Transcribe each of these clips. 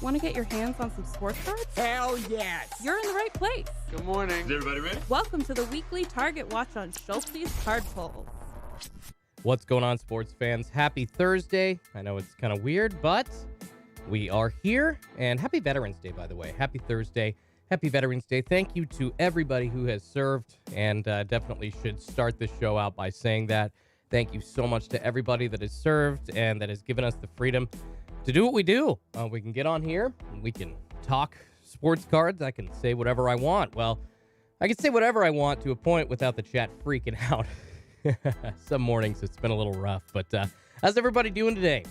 Want to get your hands on some sports cards? Hell yes! You're in the right place. Good morning. Is everybody ready? Welcome to the weekly Target Watch on Schultzy's Card Pulls. What's going on, sports fans? Happy Thursday. I know it's kind of weird, but we are here. And happy Veterans Day, by the way. Happy Thursday. Happy Veterans Day. Thank you to everybody who has served, and definitely should start the show out by saying that. Thank you so much to everybody that has served and that has given us the freedom to do what we do. We can get on here and we can talk sports cards. I can say whatever I want. Well, I can say whatever I want to a point without the chat freaking out. Some mornings it's been a little rough, but how's everybody doing today?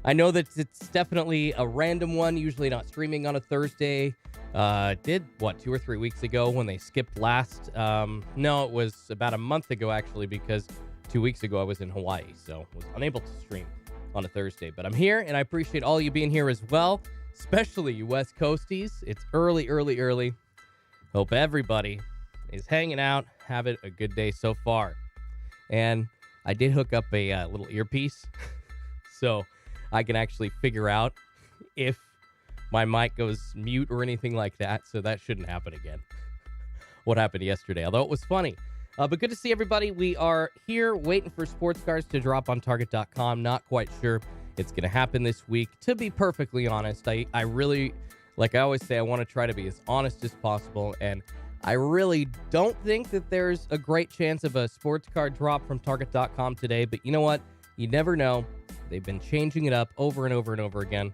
I know that it's definitely a random one, usually not streaming on a Thursday. Did, 2 or 3 weeks ago when they skipped last? No, it was about a month ago, actually, because 2 weeks ago I was in Hawaii, so was unable to stream on a Thursday. But I'm here, and I appreciate all you being here as well, especially you West Coasties. It's early. Hope everybody is hanging out, having a good day so far. And I did hook up a little earpiece, so I can actually figure out if my mic goes mute or anything like that, so that shouldn't happen again. What happened yesterday, although it was funny. But good to see everybody. We are here waiting for sports cards to drop on Target.com. Not quite sure it's going to happen this week. To be perfectly honest, I really, like I always say, I want to try to be as honest as possible. And I really don't think that there's a great chance of a sports card drop from Target.com today. But you know what? You never know. They've been changing it up over and over and over again.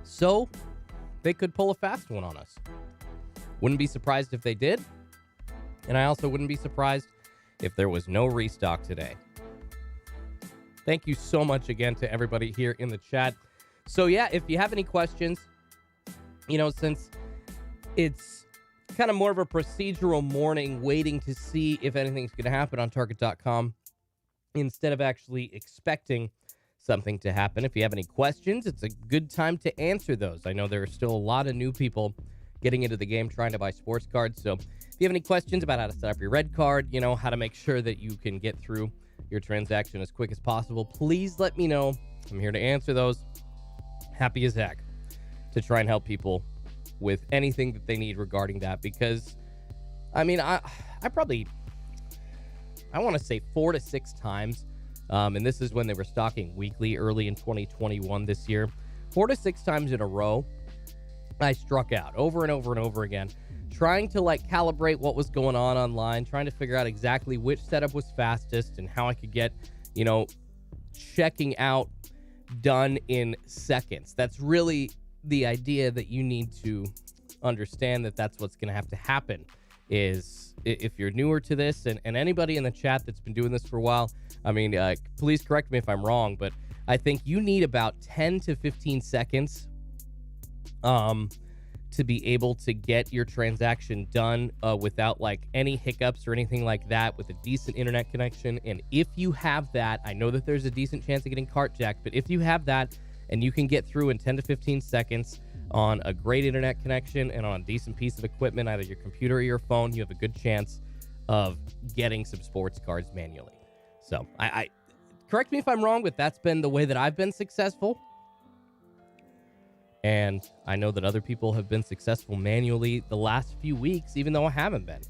So they could pull a fast one on us. Wouldn't be surprised if they did. And I also wouldn't be surprised if there was no restock today. Thank you so much again to everybody here in the chat. So yeah, if you have any questions, since it's kind of more of a procedural morning waiting to see if anything's going to happen on Target.com instead of actually expecting something to happen. If you have any questions, it's a good time to answer those. I know there are still a lot of new people getting into the game trying to buy sports cards. So if you have any questions about how to set up your red card, how to make sure that you can get through your transaction as quick as possible, please let me know. I'm here to answer those. Happy as heck to try and help people with anything that they need regarding that, because I want to say 4 to 6 times, and this is when they were stocking weekly early in 2021 this year, 4 to 6 times in a row, I struck out over and over and over again, trying to calibrate what was going on online, trying to figure out exactly which setup was fastest and how I could get, checking out done in seconds. That's really the idea that you need to understand, that's what's going to have to happen. Is if you're newer to this, and anybody in the chat that's been doing this for a while, please correct me if I'm wrong, but I think you need about 10 to 15 seconds to be able to get your transaction done without any hiccups or anything like that, with a decent internet connection. And if you have that, I know that there's a decent chance of getting cart jacked, but if you have that and you can get through in 10 to 15 seconds on a great internet connection and on a decent piece of equipment, either your computer or your phone, you have a good chance of getting some sports cards manually. So I correct me if I'm wrong, but that's been the way that I've been successful. And I know that other people have been successful manually the last few weeks, even though I haven't been.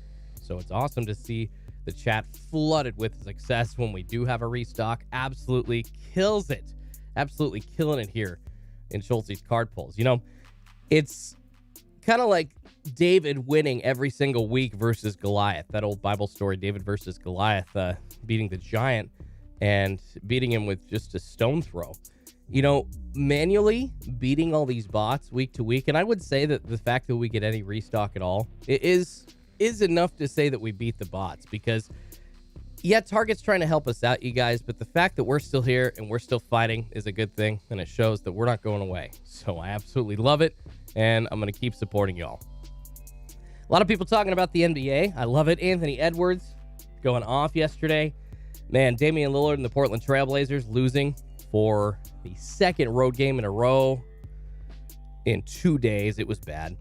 So it's awesome to see the chat flooded with success when we do have a restock. Absolutely kills it. Absolutely killing it here in Schultzy's card pulls. It's kind of like David winning every single week versus Goliath. That old Bible story, David versus Goliath, beating the giant and beating him with just a stone throw. Manually beating all these bots week to week, and I would say that the fact that we get any restock at all, it is enough to say that we beat the bots, because yeah, Target's trying to help us out, you guys, but the fact that we're still here and we're still fighting is a good thing, and it shows that we're not going away. So I absolutely love it, and I'm going to keep supporting y'all. A lot of people talking about the NBA. I love it. Anthony Edwards going off yesterday. Man, Damian Lillard and the Portland Trailblazers losing for the second road game in a row in 2 days. It was bad.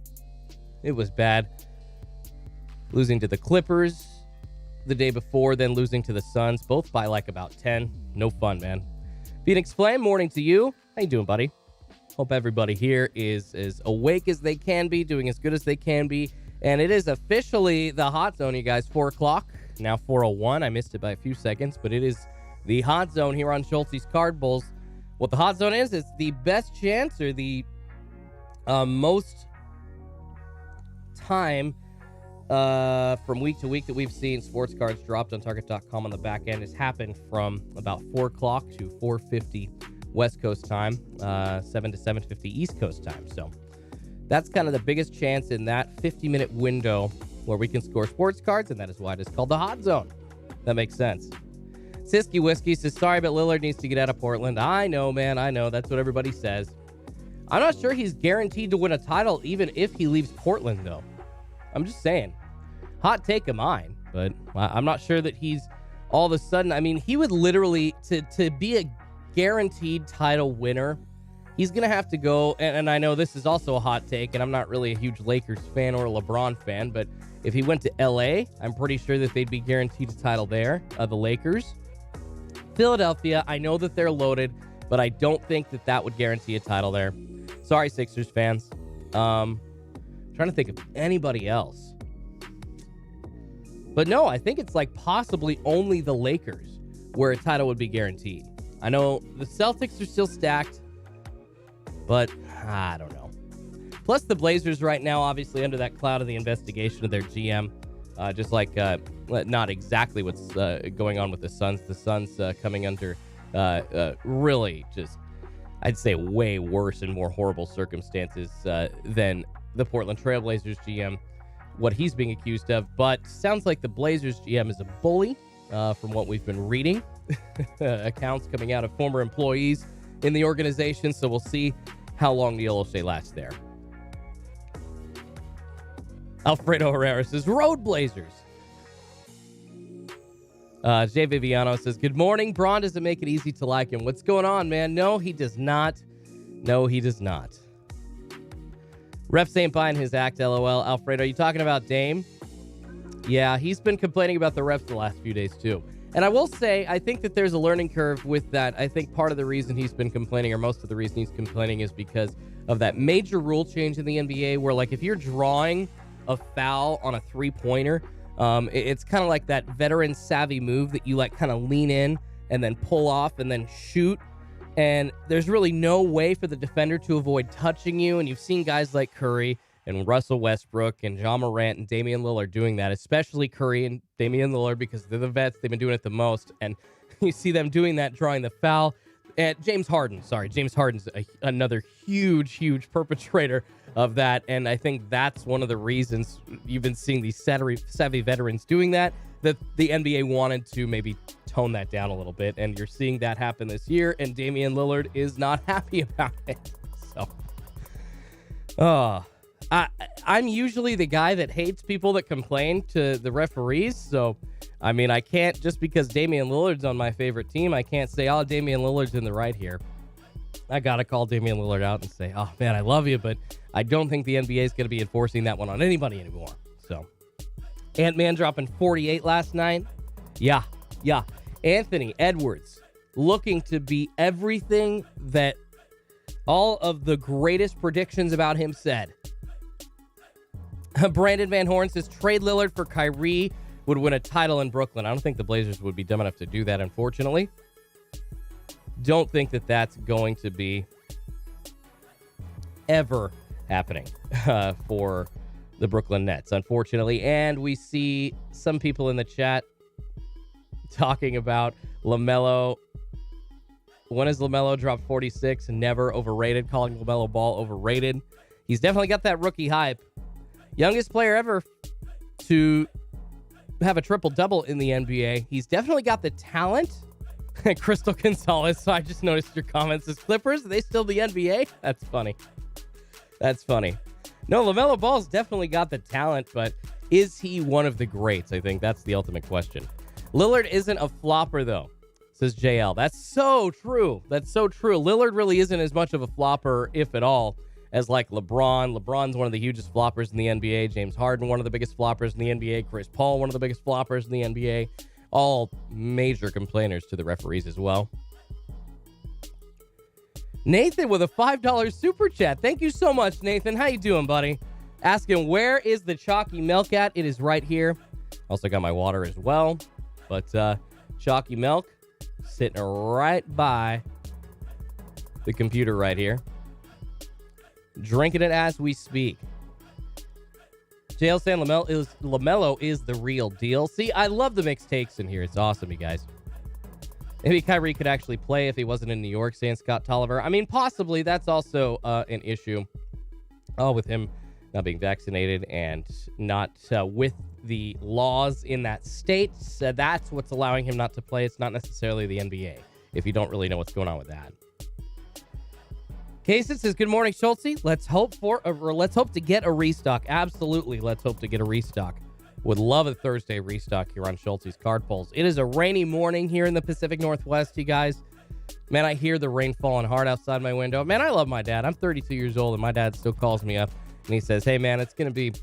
Losing to the Clippers the day before, then losing to the Suns, both by about 10. No fun, man. Phoenix Flame, morning to you. How you doing, buddy? Hope everybody here is as awake as they can be, doing as good as they can be. And it is officially the hot zone, you guys. 4 o'clock, now 4:01. I missed it by a few seconds, but it is the hot zone here on Schultzy's Card Bulls. What the hot zone is the best chance or the most time from week to week that we've seen sports cards dropped on target.com on the back end has happened from about 4 o'clock to 4:50 West Coast time, 7 to 7:50 East Coast time. So that's kind of the biggest chance in that 50-minute window where we can score sports cards, and that is why it is called the hot zone. That makes sense. Siski Whiskey says, sorry, but Lillard needs to get out of Portland. I know, man. I know. That's what everybody says. I'm not sure he's guaranteed to win a title even if he leaves Portland, though. I'm just saying. Hot take of mine, but I'm not sure that he's all of a sudden. I mean, he would literally, to be a guaranteed title winner, he's going to have to go, and I know this is also a hot take, and I'm not really a huge Lakers fan or a LeBron fan, but if he went to LA, I'm pretty sure that they'd be guaranteed a title there, the Lakers. Philadelphia, I know that they're loaded, but I don't think that that would guarantee a title there. Sorry, Sixers fans. Trying to think of anybody else. But no, I think it's like possibly only the Lakers where a title would be guaranteed. I know the Celtics are still stacked, but I don't know. Plus the Blazers right now, obviously under that cloud of the investigation of their GM, just like not exactly what's going on with the Suns. The Suns coming under really just, I'd say, way worse and more horrible circumstances than the Portland Trailblazers GM, what he's being accused of. But sounds like the Blazers GM is a bully from what we've been reading. Accounts coming out of former employees in the organization. So we'll see how long the yellow stay lasts there. Alfredo Herrera says, Road Blazers. Jay Viviano says, good morning. Braun doesn't make it easy to like him. What's going on, man? No, he does not. No, he does not. Refs ain't buying his act, LOL. Alfredo, are you talking about Dame? Yeah, he's been complaining about the refs the last few days, too. And I will say, I think that there's a learning curve with that. I think part of the reason he's been complaining, or most of the reason he's complaining, is because of that major rule change in the NBA where, like, if you're drawing a foul on a three-pointer, it's kind of like that veteran savvy move that you like kind of lean in and then pull off and then shoot, and there's really no way for the defender to avoid touching you. And you've seen guys like Curry and Russell Westbrook and John Morant and Damian Lillard doing that, especially Curry and Damian Lillard because they're the vets. They've been doing it the most, and you see them doing that, drawing the foul. And James Harden's another huge perpetrator of that, and I think that's one of the reasons you've been seeing these savvy veterans doing that the NBA wanted to maybe tone that down a little bit, and you're seeing that happen this year, and Damian Lillard is not happy about it. So, I'm usually the guy that hates people that complain to the referees, so I mean, I can't, just because Damian Lillard's on my favorite team, I can't say, oh, Damian Lillard's in the right here. I got to call Damian Lillard out and say, oh, man, I love you, but I don't think the NBA is going to be enforcing that one on anybody anymore. So, Ant-Man dropping 48 last night. Yeah. Anthony Edwards looking to be everything that all of the greatest predictions about him said. Brandon Van Horn says, trade Lillard for Kyrie would win a title in Brooklyn. I don't think the Blazers would be dumb enough to do that, unfortunately. Don't think that that's going to be ever happening for the Brooklyn Nets, unfortunately. And we see some people in the chat talking about LaMelo. When has LaMelo dropped 46? Never. Overrated. Calling LaMelo Ball overrated. He's definitely got that rookie hype. Youngest player ever to have a triple-double in the NBA. He's definitely got the talent. Crystal Gonzalez, so I just noticed your comments. As Clippers, are they still the NBA? That's funny. No, LaMelo Ball's definitely got the talent, but is he one of the greats? I think that's the ultimate question. Lillard isn't a flopper, though, says JL. That's so true. Lillard really isn't as much of a flopper, if at all, as like LeBron. LeBron's one of the hugest floppers in the NBA. James Harden, one of the biggest floppers in the NBA. Chris Paul, one of the biggest floppers in the NBA. All major complainers to the referees as well. Nathan with a $5 super chat. Thank you so much, Nathan. How you doing, buddy? Asking, where is the chalky milk at? It is right here. Also got my water as well. But chalky milk sitting right by the computer right here. Drinking it as we speak. JL saying LaMelo is the real deal. See, I love the mixed takes in here. It's awesome, you guys. Maybe Kyrie could actually play if he wasn't in New York, saying Scott Tolliver. I mean, possibly. That's also an issue with him not being vaccinated and not with the laws in that state. So that's what's allowing him not to play. It's not necessarily the NBA, if you don't really know what's going on with that. Kaysen says, good morning, Schultzy. Let's hope to get a restock. Absolutely, let's hope to get a restock. Would love a Thursday restock here on Schultzy's Card Pulls. It is a rainy morning here in the Pacific Northwest, you guys. Man, I hear the rain falling hard outside my window. Man, I love my dad. I'm 32 years old, and my dad still calls me up, and he says, hey, man, it's going to be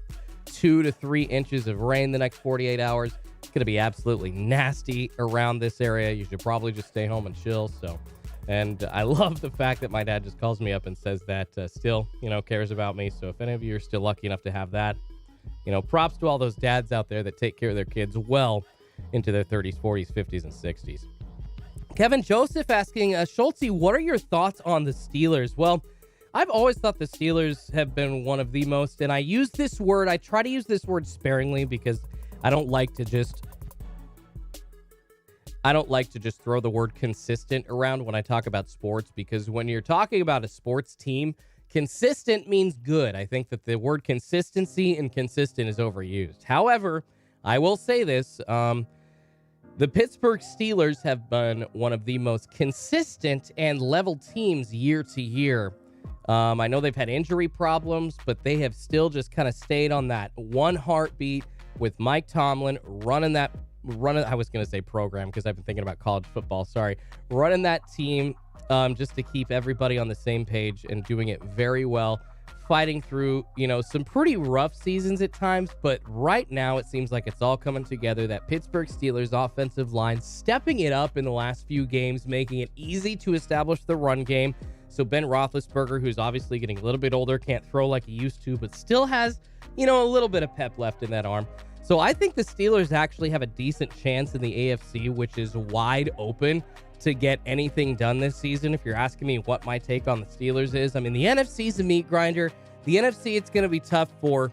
2 to 3 inches of rain the next 48 hours. It's going to be absolutely nasty around this area. You should probably just stay home and chill, And I love the fact that my dad just calls me up and says that still, cares about me. So if any of you are still lucky enough to have that, props to all those dads out there that take care of their kids well into their 30s, 40s, 50s, and 60s. Kevin Joseph asking, Schultzy, what are your thoughts on the Steelers? Well, I've always thought the Steelers have been one of the most, and I try to use this word sparingly because I don't like to just throw the word consistent around when I talk about sports, because when you're talking about a sports team, consistent means good. I think that the word consistency and consistent is overused. However, I will say this, the Pittsburgh Steelers have been one of the most consistent and level teams year to year. I know they've had injury problems, but they have still just kind of stayed on that one heartbeat with Mike Tomlin running, I was going to say program because I've been thinking about college football. Sorry. Running that team just to keep everybody on the same page and doing it very well, fighting through, some pretty rough seasons at times. But right now it seems like it's all coming together. That Pittsburgh Steelers offensive line stepping it up in the last few games, making it easy to establish the run game. So Ben Roethlisberger, who's obviously getting a little bit older, can't throw like he used to, but still has, a little bit of pep left in that arm. So I think the Steelers actually have a decent chance in the AFC, which is wide open to get anything done this season. If you're asking me what my take on the Steelers is, I mean, the NFC's a meat grinder. The NFC, it's going to be tough for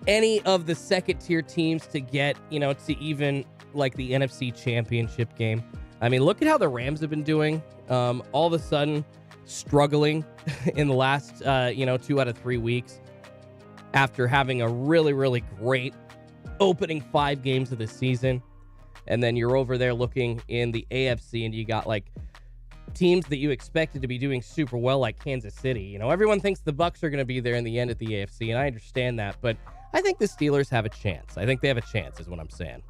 any of the second-tier teams to get, to even like the NFC Championship game. I mean, look at how the Rams have been doing. All of a sudden, struggling in the last, 2 out of 3 weeks after having a really, really great opening 5 games of the season. And then you're over there looking in the AFC and you got like teams that you expected to be doing super well, like Kansas City. Everyone thinks the Bucs are going to be there in the end at the AFC, and I understand that, but I think the Steelers have a chance. I think they have a chance is what I'm saying.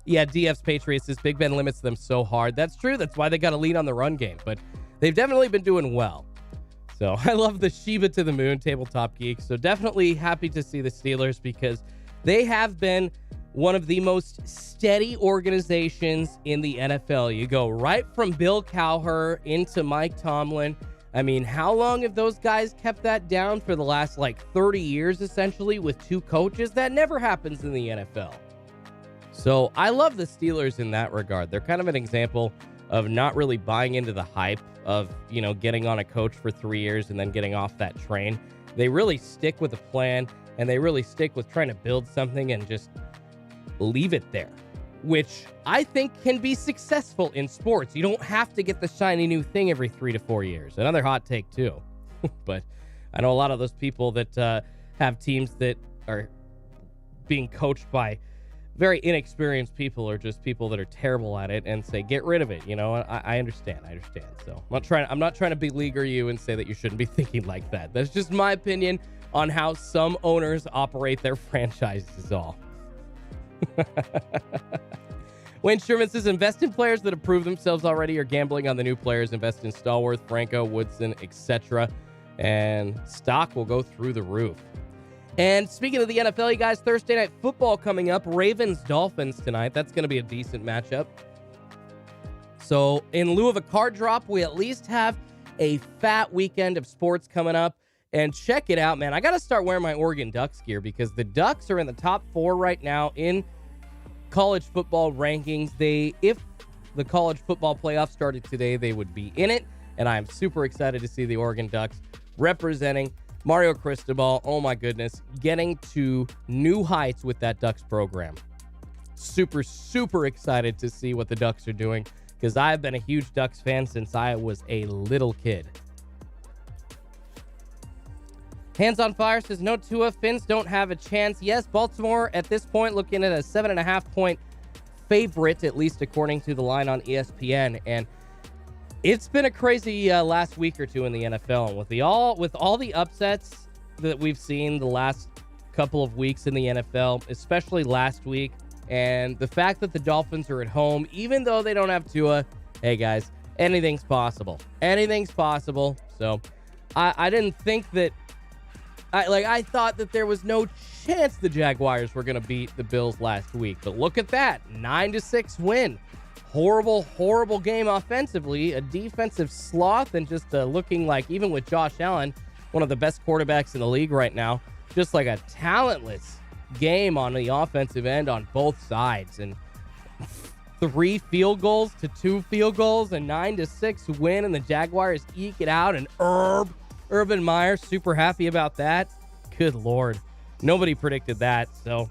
Yeah, DF's Patriots says Big Ben limits them so hard. That's true. That's why they got to lead on the run game, but they've definitely been doing well. So I love the Sheba to the Moon Tabletop Geek. So definitely happy to see the Steelers because they have been one of the most steady organizations in the NFL. You go right from Bill Cowher into Mike Tomlin. I mean, how long have those guys kept that down for the last 30 years, essentially, with 2 coaches? That never happens in the NFL. So I love the Steelers in that regard. They're kind of an example of not really buying into the hype of, getting on a coach for 3 years and then getting off that train. They really stick with the plan, and they really stick with trying to build something and just leave it there, which I think can be successful in sports. You don't have to get the shiny new thing every 3 to 4 years. Another hot take, too. But I know a lot of those people that have teams that are being coached by very inexperienced people or just people that are terrible at it and say, get rid of it. I understand. So I'm not trying to beleaguer you and say that you shouldn't be thinking like that. That's just my opinion on how some owners operate their franchises is all. Wayne Sherman says, invest in players that have proved themselves already or gambling on the new players. Invest in Stallworth, Franco, Woodson, etc. And stock will go through the roof. And speaking of the NFL, you guys, Thursday night football coming up. Ravens-Dolphins tonight. That's going to be a decent matchup. So in lieu of a card drop, we at least have a fat weekend of sports coming up. And check it out, man. I got to start wearing my Oregon Ducks gear because the Ducks are in the top 4 right now in college football rankings. If the college football playoff started today, they would be in it. And I'm super excited to see the Oregon Ducks representing Mario Cristobal. Oh my goodness. Getting to new heights with that Ducks program. Super, super excited to see what the Ducks are doing because I've been a huge Ducks fan since I was a little kid. Hands on Fire says, no Tua, Finns don't have a chance. Yes, Baltimore at this point looking at a 7.5-point favorite, at least according to the line on ESPN. And it's been a crazy last week or two in the NFL. And with all the upsets that we've seen the last couple of weeks in the NFL, especially last week, and the fact that the Dolphins are at home, even though they don't have Tua, hey guys, anything's possible. Anything's possible. So I didn't think that I thought that there was no chance the Jaguars were going to beat the Bills last week. But look at that. 9-6 win. Horrible, horrible game offensively. A defensive sloth and just looking like, even with Josh Allen, one of the best quarterbacks in the league right now, just like a talentless game on the offensive end on both sides. And 3 field goals to 2 field goals, a 9-6 win, and the Jaguars eke it out. And Urban Meyer, super happy about that. Good Lord. Nobody predicted that, so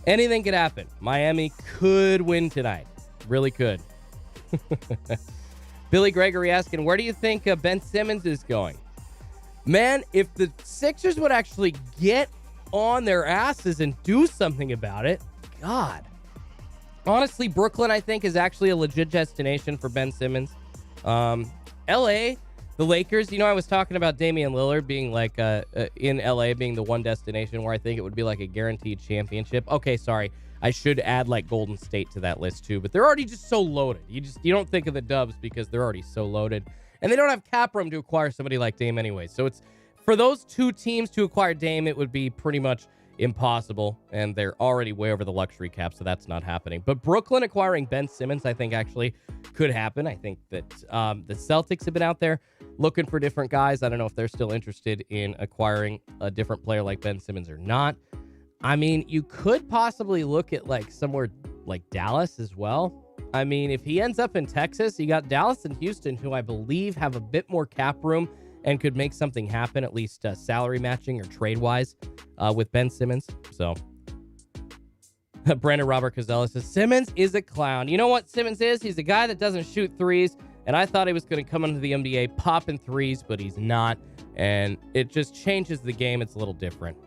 anything could happen. Miami could win tonight. Really could. Billy Gregory asking, where do you think Ben Simmons is going? Man, if the Sixers would actually get on their asses and do something about it, God. Honestly, Brooklyn, I think, is actually a legit destination for Ben Simmons. L.A., the Lakers, I was talking about Damian Lillard being like in LA being the one destination where I think it would be like a guaranteed championship. Okay, sorry. I should add like Golden State to that list too, but they're already just so loaded. You don't think of the Dubs because they're already so loaded. And they don't have cap room to acquire somebody like Dame anyway. So it's for those two teams to acquire Dame, it would be pretty much impossible, and they're already way over the luxury cap, so that's not happening. But Brooklyn acquiring Ben Simmons, I think actually could happen. I think that the Celtics have been out there looking for different guys. I don't know if they're still interested in acquiring a different player like Ben Simmons or not. I mean, you could possibly look at like somewhere like Dallas as well. I mean, if he ends up in Texas, you got Dallas and Houston, who I believe have a bit more cap room and could make something happen, at least salary matching or trade-wise with Ben Simmons. So, Brandon Robert Cazella says, Simmons is a clown. You know what Simmons is? He's a guy that doesn't shoot threes, and I thought he was going to come into the NBA popping threes, but he's not, and it just changes the game. It's a little different.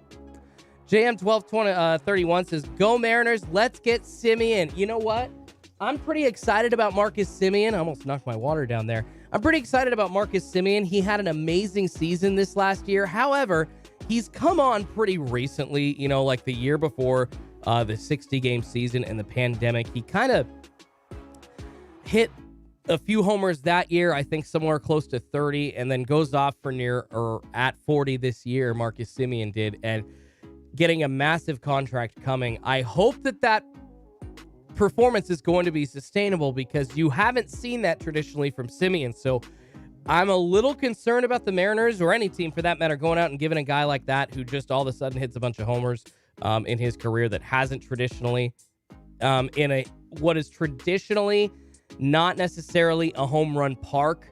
JM1231 says, go Mariners, let's get Simeon. You know what? I'm pretty excited about Marcus Simeon. I almost knocked my water down there. I'm pretty excited about Marcus Simeon. He had an amazing season this last year. However, he's come on pretty recently, like the year before the 60-game season and the pandemic. He kind of hit a few homers that year, I think somewhere close to 30, and then goes off for near or at 40 this year, Marcus Simeon did, and getting a massive contract coming. I hope that performance is going to be sustainable because you haven't seen that traditionally from Simeon. So I'm a little concerned about the Mariners, or any team for that matter, going out and giving a guy like that who just all of a sudden hits a bunch of homers in his career that hasn't traditionally in what is traditionally not necessarily a home run park.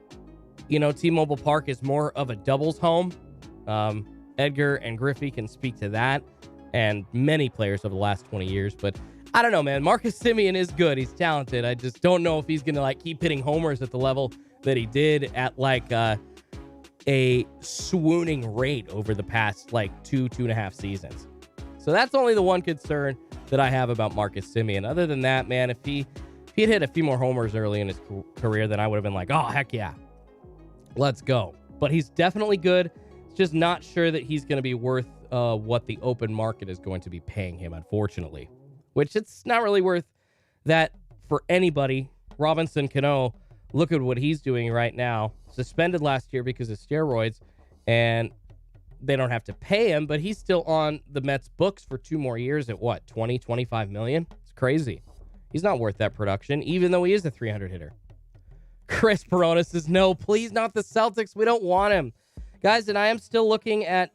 T-Mobile Park is more of a doubles home. Edgar and Griffey can speak to that, and many players over the last 20 years, but I don't know, man. Marcus Simeon is good. He's talented. I just don't know if he's going to keep hitting homers at the level that he did at a swooning rate over the past 2.5 seasons. So that's only the one concern that I have about Marcus Simeon. Other than that, man, if he had hit a few more homers early in his career, then I would have been like, oh, heck yeah, let's go. But he's definitely good. It's just not sure that he's going to be worth what the open market is going to be paying him, unfortunately. Which it's not really worth that for anybody. Robinson Cano, look at what he's doing right now. Suspended last year because of steroids, and they don't have to pay him, but he's still on the Mets books for 2 more years at what, 20-25 million? It's crazy. He's not worth that production, even though he is a 300 hitter. Chris Perona says, no, please, not the Celtics. We don't want him. Guys, and I am still looking at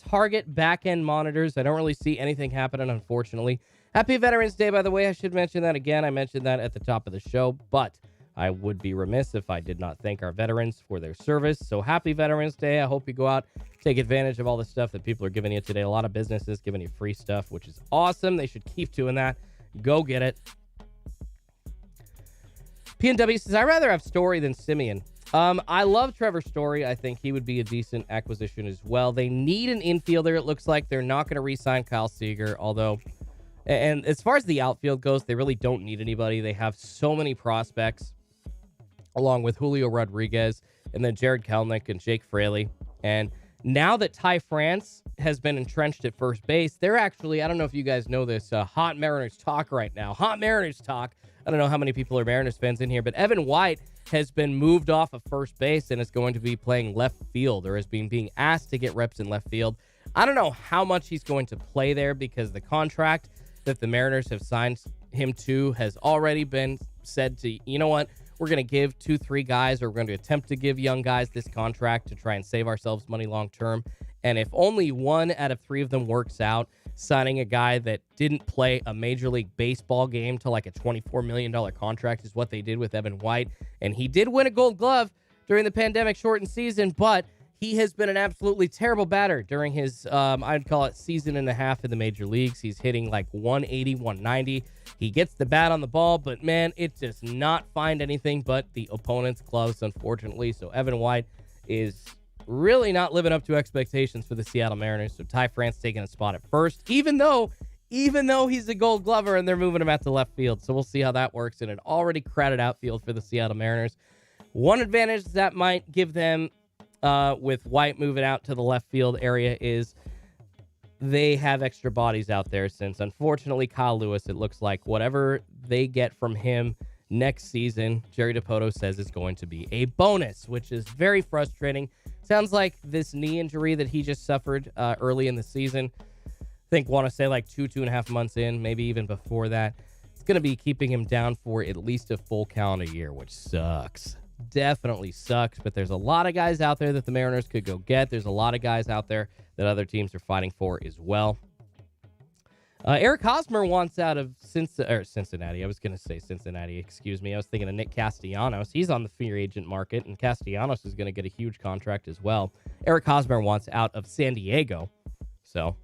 Target back-end monitors. I don't really see anything happening, unfortunately. Happy Veterans Day, by the way. I should mention that again. I mentioned that at the top of the show, but I would be remiss if I did not thank our veterans for their service. So happy Veterans Day. I hope you go out, take advantage of all the stuff that people are giving you today. A lot of businesses giving you free stuff, which is awesome. They should keep doing that. Go get it. PNW says, I'd rather have Story than Simeon. I love Trevor Story. I think he would be a decent acquisition as well. They need an infielder. It looks like they're not going to re-sign Kyle Seager, although, and as far as the outfield goes, they really don't need anybody. They have so many prospects, along with Julio Rodriguez, and then Jared Kelenic and Jake Fraley. And now that Ty France has been entrenched at first base, they're actually, I don't know if you guys know this, hot Mariners talk right now. Hot Mariners talk. I don't know how many people are Mariners fans in here, but Evan White has been moved off of first base and is going to be playing left field, or is being asked to get reps in left field. I don't know how much he's going to play there, because the contract that the Mariners have signed him to has already been said to, you know what, we're going to give 2-3 guys, or we're going to attempt to give young guys this contract to try and save ourselves money long term. And if only 1 out of 3 of them works out, signing a guy that didn't play a Major League Baseball game to like a $24 million contract is what they did with Evan White. And he did win a Gold Glove during the pandemic-shortened season, but he has been an absolutely terrible batter during his, I'd call it, season and a half in the major leagues. He's hitting like 180, 190. He gets the bat on the ball, but man, it does not find anything but the opponent's gloves, unfortunately. So Evan White is really not living up to expectations for the Seattle Mariners. So Ty France taking a spot at first, even though he's a Gold Glover and they're moving him out to left field. So we'll see how that works in an already crowded outfield for the Seattle Mariners. One advantage that might give them with White moving out to the left field area is they have extra bodies out there, since unfortunately Kyle Lewis, it looks like whatever they get from him next season, Jerry Dipoto says is going to be a bonus, which is very frustrating. Sounds like this knee injury that he just suffered early in the season, want to say like 2.5 months in, maybe even before that, it's going to be keeping him down for at least a full calendar year, which sucks. Definitely sucks, but there's a lot of guys out there that the Mariners could go get. There's a lot of guys out there that other teams are fighting for as well. Eric Hosmer wants out of Cincinnati. I was going to say Cincinnati, excuse me. I was thinking of Nick Castellanos. He's on the free agent market, and Castellanos is going to get a huge contract as well. Eric Hosmer wants out of San Diego. So,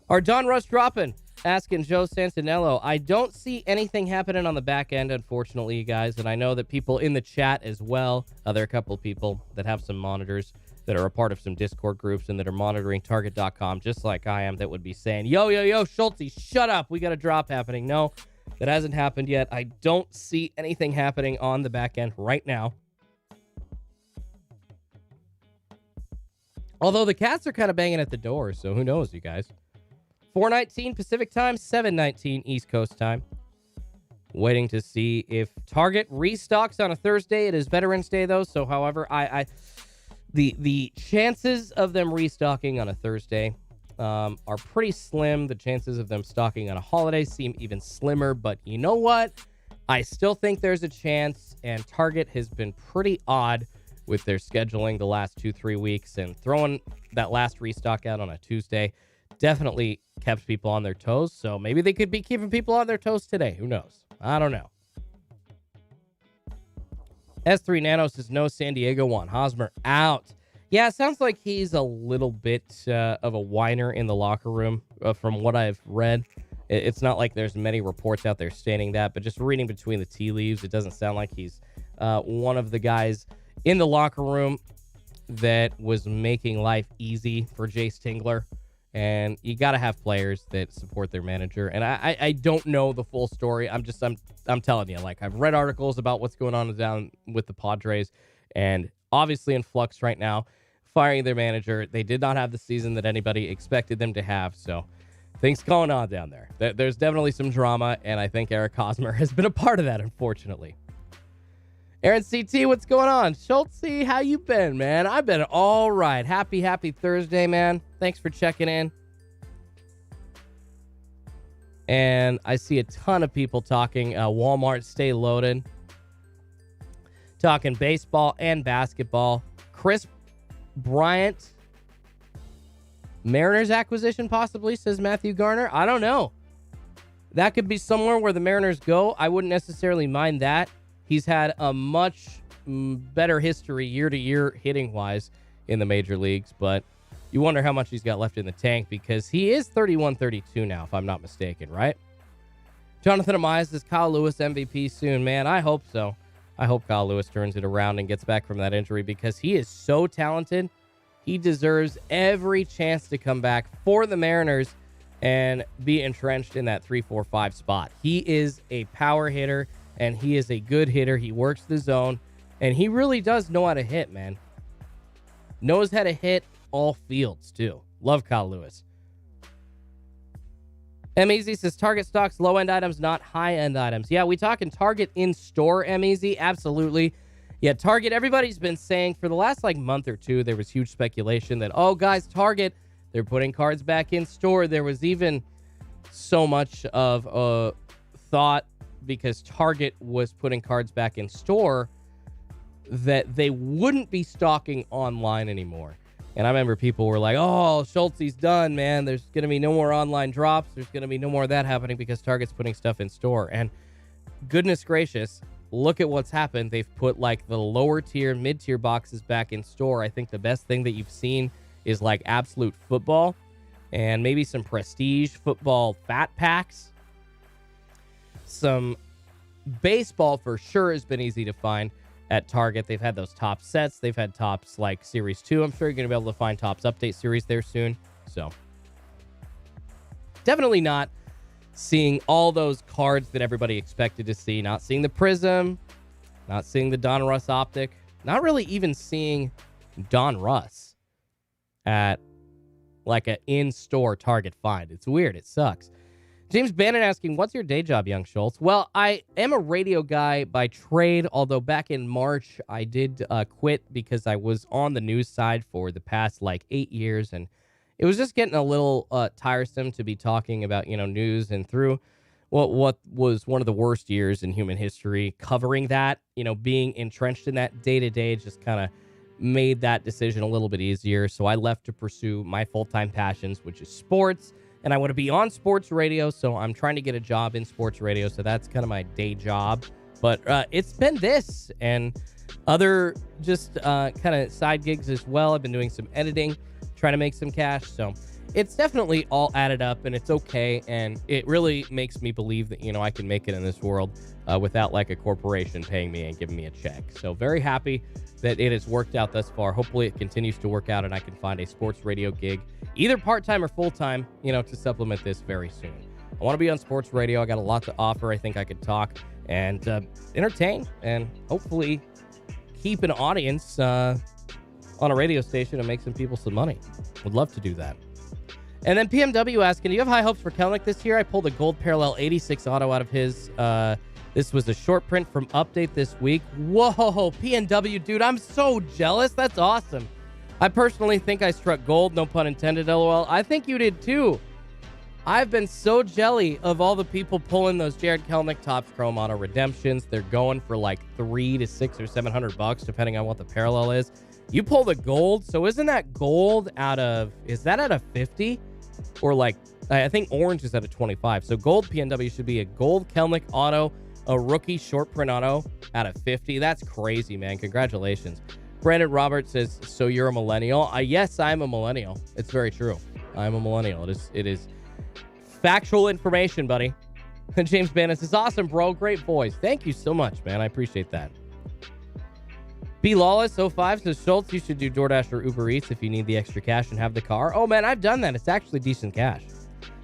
are Don Rush dropping? Asking Joe Santinello. I don't see anything happening on the back end, unfortunately, you guys. And I know that people in the chat as well, there are a couple of people that have some monitors that are a part of some Discord groups and that are monitoring Target.com, just like I am, that would be saying, yo, Schultzy, shut up. We got a drop happening. No, that hasn't happened yet. I don't see anything happening on the back end right now. Although the cats are kind of banging at the door, so who knows, you guys. 4:19 Pacific time, 7:19 East Coast time. Waiting to see if Target restocks on a Thursday. It is Veterans Day, though, so however, the chances of them restocking on a Thursday are pretty slim. The chances of them stocking on a holiday seem even slimmer, but you know what? I still think there's a chance, and Target has been pretty odd with their scheduling the last 2-3 weeks, and throwing that last restock out on a Tuesday definitely kept people on their toes. So maybe they could be keeping people on their toes today. Who knows? I don't know. S3 Nano says no San Diego one. Hosmer out. Yeah, it sounds like he's a little bit of a whiner in the locker room from what I've read. It's not like there's many reports out there stating that, but just reading between the tea leaves, it doesn't sound like he's one of the guys in the locker room that was making life easy for Jace Tingler. And you got to have players that support their manager. And I don't know the full story. I'm telling you, like, I've read articles about what's going on down with the Padres, and obviously in flux right now, firing their manager. They did not have the season that anybody expected them to have. So things going on down there. There's definitely some drama, and I think Eric Hosmer has been a part of that, unfortunately. Aaron CT, what's going on? Schultzy, how you been, man? I've been all right. Happy Thursday, man. Thanks for checking in. And I see a ton of people talking. Walmart, stay loaded. Talking baseball and basketball. Chris Bryant, Mariners acquisition possibly, says Matthew Garner. I don't know. That could be somewhere where the Mariners go. I wouldn't necessarily mind that. He's had a much better history year-to-year hitting-wise in the major leagues, but you wonder how much he's got left in the tank because he is 31-32 now, if I'm not mistaken, right? Jonathan Amaya says Kyle Lewis MVP soon. Man, I hope so. I hope Kyle Lewis turns it around and gets back from that injury because he is so talented. He deserves every chance to come back for the Mariners and be entrenched in that 3-4-5 spot. He is a power hitter, and he is a good hitter. He works the zone, and he really does know how to hit, man. Knows how to hit all fields, too. Love Kyle Lewis. MEZ says Target stocks low-end items, not high-end items. Yeah, we talking Target in-store, MEZ? Absolutely. Yeah, Target, everybody's been saying for the last month or two, there was huge speculation that, oh, guys, Target, they're putting cards back in store. There was even so much of thought because Target was putting cards back in store that they wouldn't be stocking online anymore. And I remember people were like, oh, Schultzy's done, man. There's going to be no more online drops. There's going to be no more of that happening because Target's putting stuff in store. And goodness gracious, look at what's happened. They've put the lower tier, mid-tier boxes back in store. I think the best thing that you've seen is absolute football and maybe some prestige football fat packs. Some baseball for sure has been easy to find at Target. They've had those top sets. They've had tops like Series 2. I'm sure you're going to be able to find tops update series there soon. So definitely not seeing all those cards that everybody expected to see. Not seeing the Prism. Not seeing the Don Russ Optic. Not really even seeing Don Russ at an in-store Target find. It's weird. It sucks. James Bannon asking, what's your day job, young Schultz? Well, I am a radio guy by trade, although back in March, I did quit because I was on the news side for the past 8 years, and it was just getting a little tiresome to be talking about, news and through what was one of the worst years in human history, covering that, being entrenched in that day-to-day just kind of made that decision a little bit easier. So I left to pursue my full-time passions, which is sports. And I want to be on sports radio, so I'm trying to get a job in sports radio. So that's kind of my day job. But it's been this and other just kind of side gigs as well. I've been doing some editing, trying to make some cash. So it's definitely all added up, and it's okay. And it really makes me believe that, I can make it in this world without a corporation paying me and giving me a check. So very happy that it has worked out thus far. Hopefully it continues to work out and I can find a sports radio gig, either part-time or full-time, to supplement this very soon. I want to be on sports radio. I got a lot to offer. I think I could talk and entertain and hopefully keep an audience on a radio station and make some people some money. Would love to do that. And then PMW asking, do you have high hopes for Kelnick this year? I pulled a gold parallel 86 auto out of his. This was a short print from Update this week. Whoa, PNW, dude, I'm so jealous. That's awesome. I personally think I struck gold, no pun intended, LOL. I think you did too. I've been so jelly of all the people pulling those Jared Kelnick Topps Chrome Auto redemptions. They're going for $300 to $600 or $700, depending on what the parallel is. You pull the gold, so isn't that gold is that out of 50? Or I think orange is at a 25. So gold PNW should be a gold Kelnick auto, a rookie short print auto out of 50. That's crazy, man. Congratulations. Brandon Roberts says, so you're a millennial? Yes, I'm a millennial. It's very true. I'm a millennial. It is factual information, buddy. And James Bannon says, awesome, bro. Great voice. Thank you so much, man. I appreciate that. B Lawless 05 says, Schultz, you should do DoorDash or Uber Eats if you need the extra cash and have the car. Oh, man, I've done that. It's actually decent cash.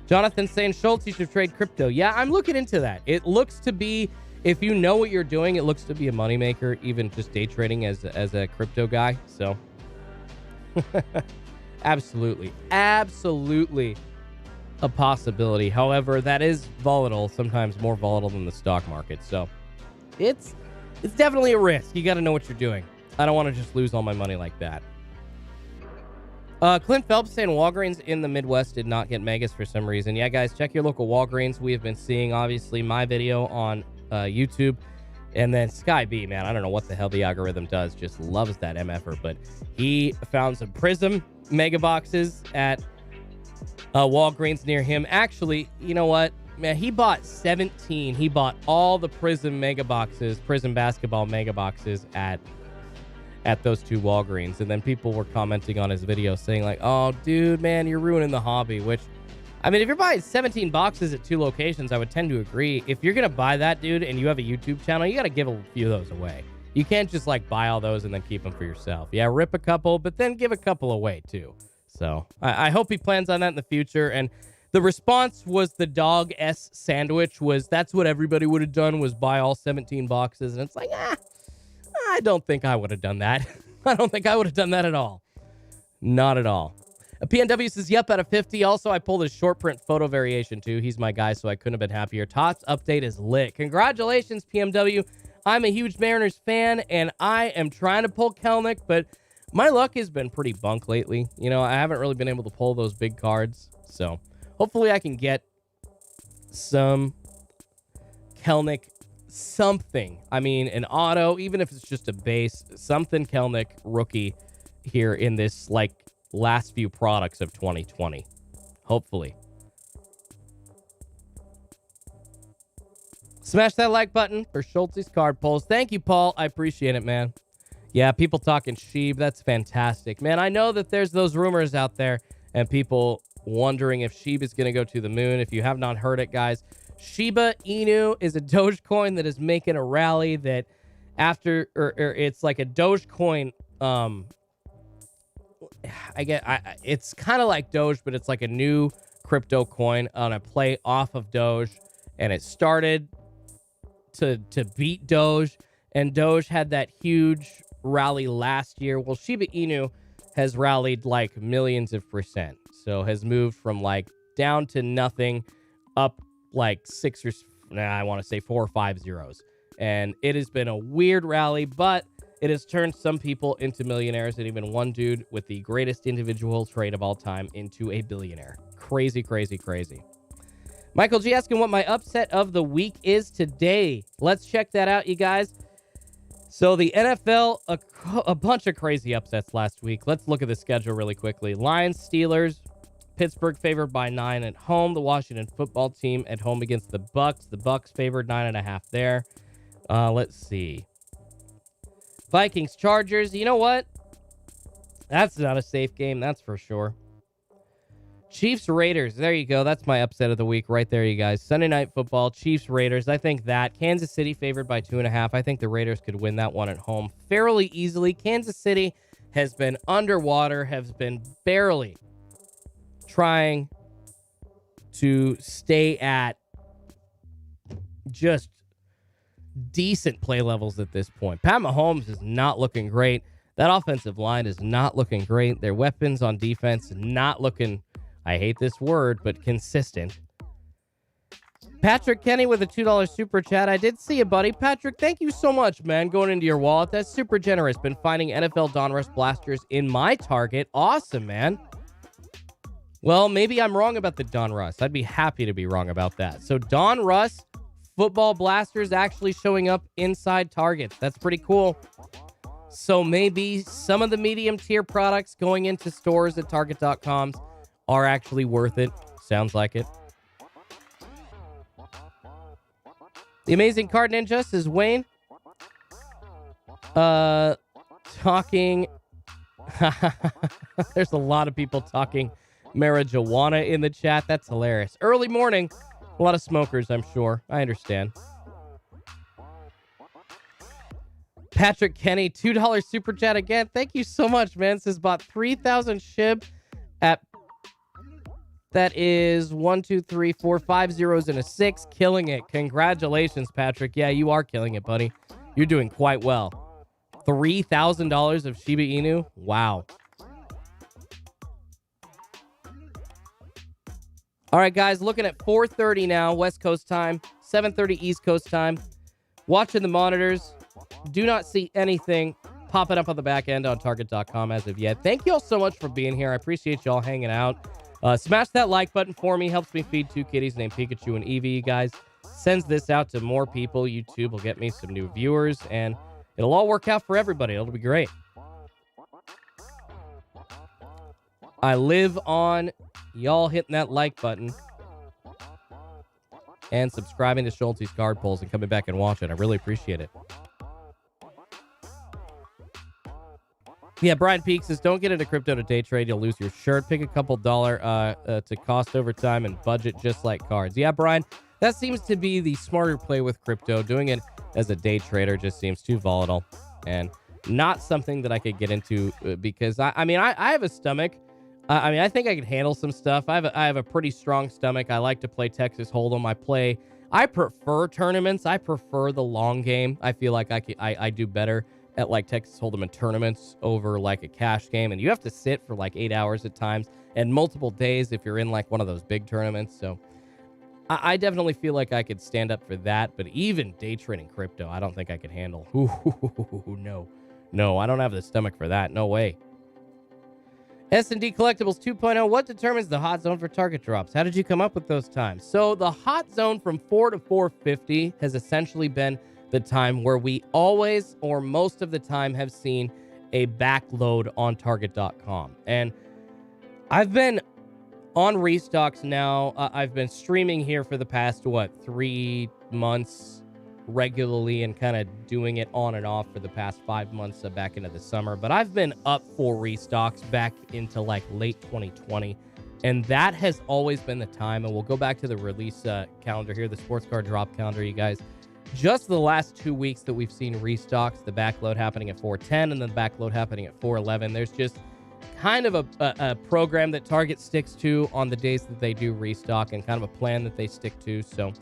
Jonathan saying, Schultz, you should trade crypto. Yeah, I'm looking into that. It looks to be, if you know what you're doing, it looks to be a moneymaker, even just day trading as a crypto guy. So, absolutely a possibility. However, that is volatile, sometimes more volatile than the stock market. So, it's definitely a risk. You got to know what you're doing. I don't want to just lose all my money like that. Clint Phelps saying Walgreens in the Midwest did not get megas for some reason. Yeah, guys, check your local Walgreens. We have been seeing, obviously, my video on YouTube And then Sky B, man, I don't know what the hell the algorithm does. Just loves that MFer. But he found some Prism mega boxes at Walgreens near him. Actually, you know what? Man, he bought 17. He bought all the Prism mega boxes, Prism basketball mega boxes at those two Walgreens. And then people were commenting on his video saying like, oh, dude, man, you're ruining the hobby. Which, I mean, if you're buying 17 boxes at two locations, I would tend to agree. If you're going to buy that, dude, and you have a YouTube channel, you got to give a few of those away. You can't just like buy all those and then keep them for yourself. Yeah, rip a couple, but then give a couple away too. So I hope he plans on that in the future. And the response was the dog S sandwich was that's what everybody would have done was buy all 17 boxes. And it's like, I don't think I would have done that. I don't think I would have done that at all. Not at all. A PNW says, yep, out of 50. Also, I pulled a short print photo variation too. He's my guy, so I couldn't have been happier. Tots update is lit. Congratulations, PMW. I'm a huge Mariners fan, and I am trying to pull Kelnick, but my luck has been pretty bunk lately. You know, I haven't really been able to pull those big cards. So hopefully I can get some Kelnick something. I mean, an auto, even if it's just a base, something Kelnick rookie here in this, like, last few products of 2020. Hopefully. Smash that like button for Schultzy's card pulls. Thank you, Paul. I appreciate it, man. Yeah, people talking Sheeb. That's fantastic. Man, I know that there's those rumors out there and people wondering if Sheeb is going to go to the moon. If you have not heard it, guys, Shiba Inu is a Dogecoin that is making a rally that after, or it's like a Dogecoin, it's kind of like Doge, but it's like a new crypto coin on a play off of Doge, and it started to beat Doge, and Doge had that huge rally last year. Well, Shiba Inu has rallied like millions of percent, so has moved from like down to nothing up like I want to say 4 or 5 zeros, and it has been a weird rally, but it has turned some people into millionaires, and even one dude with the greatest individual trade of all time into a billionaire. Crazy, crazy, crazy. Michael G asking what my upset of the week is today. Let's check that out, you guys. So the NFL, a bunch of crazy upsets last week. Let's look at the schedule really quickly. Lions, Steelers, Pittsburgh favored by 9 at home. The Washington football team at home against the Bucks. The Bucks favored 9.5 there. Let's see. Vikings, Chargers. You know what? That's not a safe game, that's for sure. Chiefs, Raiders. There you go. That's my upset of the week right there, you guys. Sunday Night Football, Chiefs, Raiders. I think that. Kansas City favored by 2.5. I think the Raiders could win that one at home fairly easily. Kansas City has been underwater, has been barely trying to stay at just decent play levels at this point. Pat Mahomes is not looking great. That offensive line is not looking great. Their weapons on defense not looking, I hate this word, but consistent. Patrick Kenny with a $2 super chat. I did see it, buddy. Patrick, thank you so much, man, going into your wallet. That's super generous. Been finding NFL Donruss blasters in my Target. Awesome, man. Well, maybe I'm wrong about the Donruss. I'd be happy to be wrong about that. So Donruss football blasters actually showing up inside Targets. That's pretty cool. So maybe some of the medium tier products going into stores at Target.com are actually worth it. Sounds like it. The Amazing Card Ninja says, Wayne, talking. There's a lot of people talking marijuana in the chat. That's hilarious. Early morning. A lot of smokers, I'm sure. I understand. Patrick Kenny, $2 super chat again. Thank you so much, man. Says bought 3,000 SHIB at... That is 1, 2, 3, 4, 5 zeros and a 6. Killing it. Congratulations, Patrick. Yeah, you are killing it, buddy. You're doing quite well. $3,000 of Shiba Inu? Wow. All right, guys, looking at 4:30 now, West Coast time, 7:30 East Coast time. Watching the monitors. Do not see anything popping up on the back end on Target.com as of yet. Thank you all so much for being here. I appreciate y'all hanging out. Smash that like button for me. Helps me feed 2 kitties named Pikachu and Eevee, you guys. sends this out to more people. YouTube will get me some new viewers, and it'll all work out for everybody. It'll be great. I live on y'all hitting that like button and subscribing to Schultzy's card polls and coming back and watching. I really appreciate it. Yeah, Brian Peak says, don't get into crypto to day trade. You'll lose your shirt. Pick a couple dollar to cost over time and budget just like cards. Yeah, Brian, that seems to be the smarter play with crypto. Doing it as a day trader just seems too volatile and not something that I could get into because, I have a stomach. I think I can handle some stuff. I have a pretty strong stomach. I like to play Texas Hold'em. I prefer tournaments. I prefer the long game. I feel like I do better at like Texas Hold'em and tournaments over like a cash game. And you have to sit for like 8 hours at times and multiple days if you're in like one of those big tournaments. So I definitely feel like I could stand up for that. But even day trading crypto, I don't think I could handle. No, I don't have the stomach for that. No way. S&D Collectibles 2.0, what determines the hot zone for target drops? How did you come up with those times? So the hot zone from 4 to 450 has essentially been the time where we always or most of the time have seen a backload on target.com. And I've been on restocks now. I've been streaming here for the past, 3 months regularly and kind of doing it on and off for the past 5 months back into the summer. But I've been up for restocks back into like late 2020. And that has always been the time. And we'll go back to the release calendar here, the sports card drop calendar, you guys. Just the last 2 weeks that we've seen restocks, the backload happening at 410 and then the backload happening at 411. There's just kind of a program that Target sticks to on the days that they do restock and kind of a plan that they stick to. So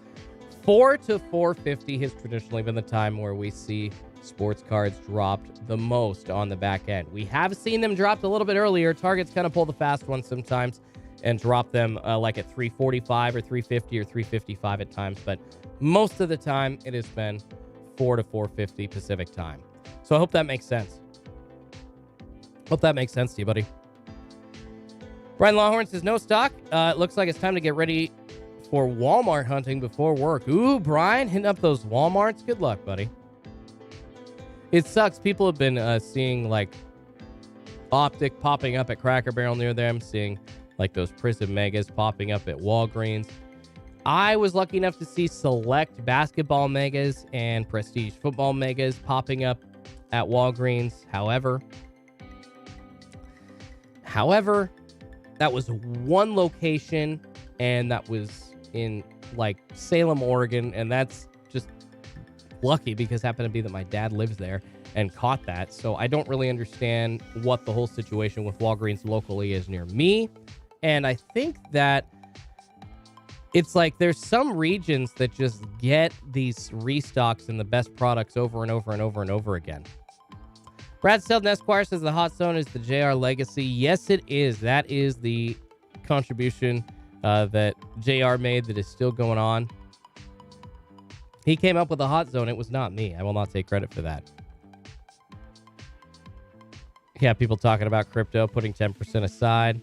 4 to 450 has traditionally been the time where we see sports cards dropped the most on the back end. We have seen them dropped a little bit earlier. Target's kind of pull the fast ones sometimes and drop them like at 345 or 350 or 355 at times. But most of the time, it has been 4 to 450 Pacific time. So I hope that makes sense. Hope that makes sense to you, buddy. Brian Lawhorn says, no stock. It looks like it's time to get ready for Walmart hunting before work. Ooh, Brian, hitting up those Walmarts. Good luck, buddy. It sucks. People have been seeing like Optic popping up at Cracker Barrel near them, seeing like those Prism Megas popping up at Walgreens. I was lucky enough to see select basketball Megas and Prestige football Megas popping up at Walgreens. However, that was one location, and that was in like Salem, Oregon, and that's just lucky because it happened to be that my dad lives there and caught that. So I don't really understand what the whole situation with Walgreens locally is near me. And I think that it's like there's some regions that just get these restocks and the best products over and over and over and over again. Brad Selden Esquire says the hot zone is the JR legacy. Yes, it is. That is the contribution that JR made that is still going on. He came up with the hot zone. It was not me. I will not take credit for that. Yeah, people talking about crypto, putting 10% aside.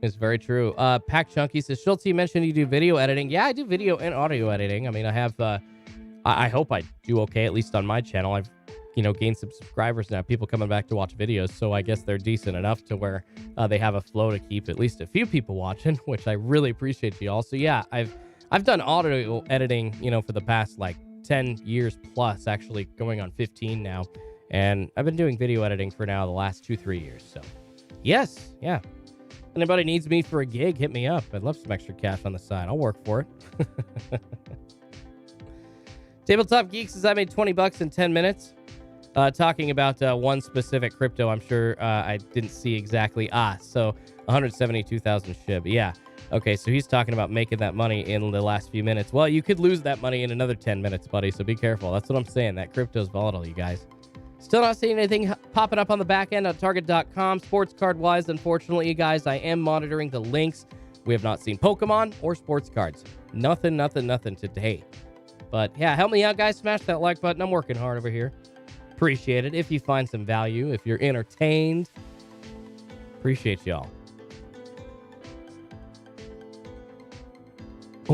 It's very true. Pack Chunky says, Schultz, you mentioned you do video editing. Yeah, I do video and audio editing. I mean, I have, I hope I do okay, at least on my channel. I've, gained some subscribers now, people coming back to watch videos. So I guess they're decent enough to where they have a flow to keep at least a few people watching, which I really appreciate you all. So yeah, I've done audio editing, for the past like 10 years plus, actually going on 15 now. And I've been doing video editing for now the last 2-3 years. So yes, yeah. Anybody needs me for a gig, hit me up. I'd love some extra cash on the side. I'll work for it. Tabletop Geek says I made $20 in 10 minutes. Talking about one specific crypto, I'm sure I didn't see exactly. So 172,000 SHIB. Yeah. Okay, so he's talking about making that money in the last few minutes. Well, you could lose that money in another 10 minutes, buddy, so be careful. That's what I'm saying. That crypto's volatile, you guys. Still not seeing anything popping up on the back end on Target.com. Sports card-wise, unfortunately, you guys, I am monitoring the links. We have not seen Pokemon or sports cards. Nothing today. But, yeah, help me out, guys. Smash that like button. I'm working hard over here. Appreciate it. If you find some value, if you're entertained, appreciate y'all.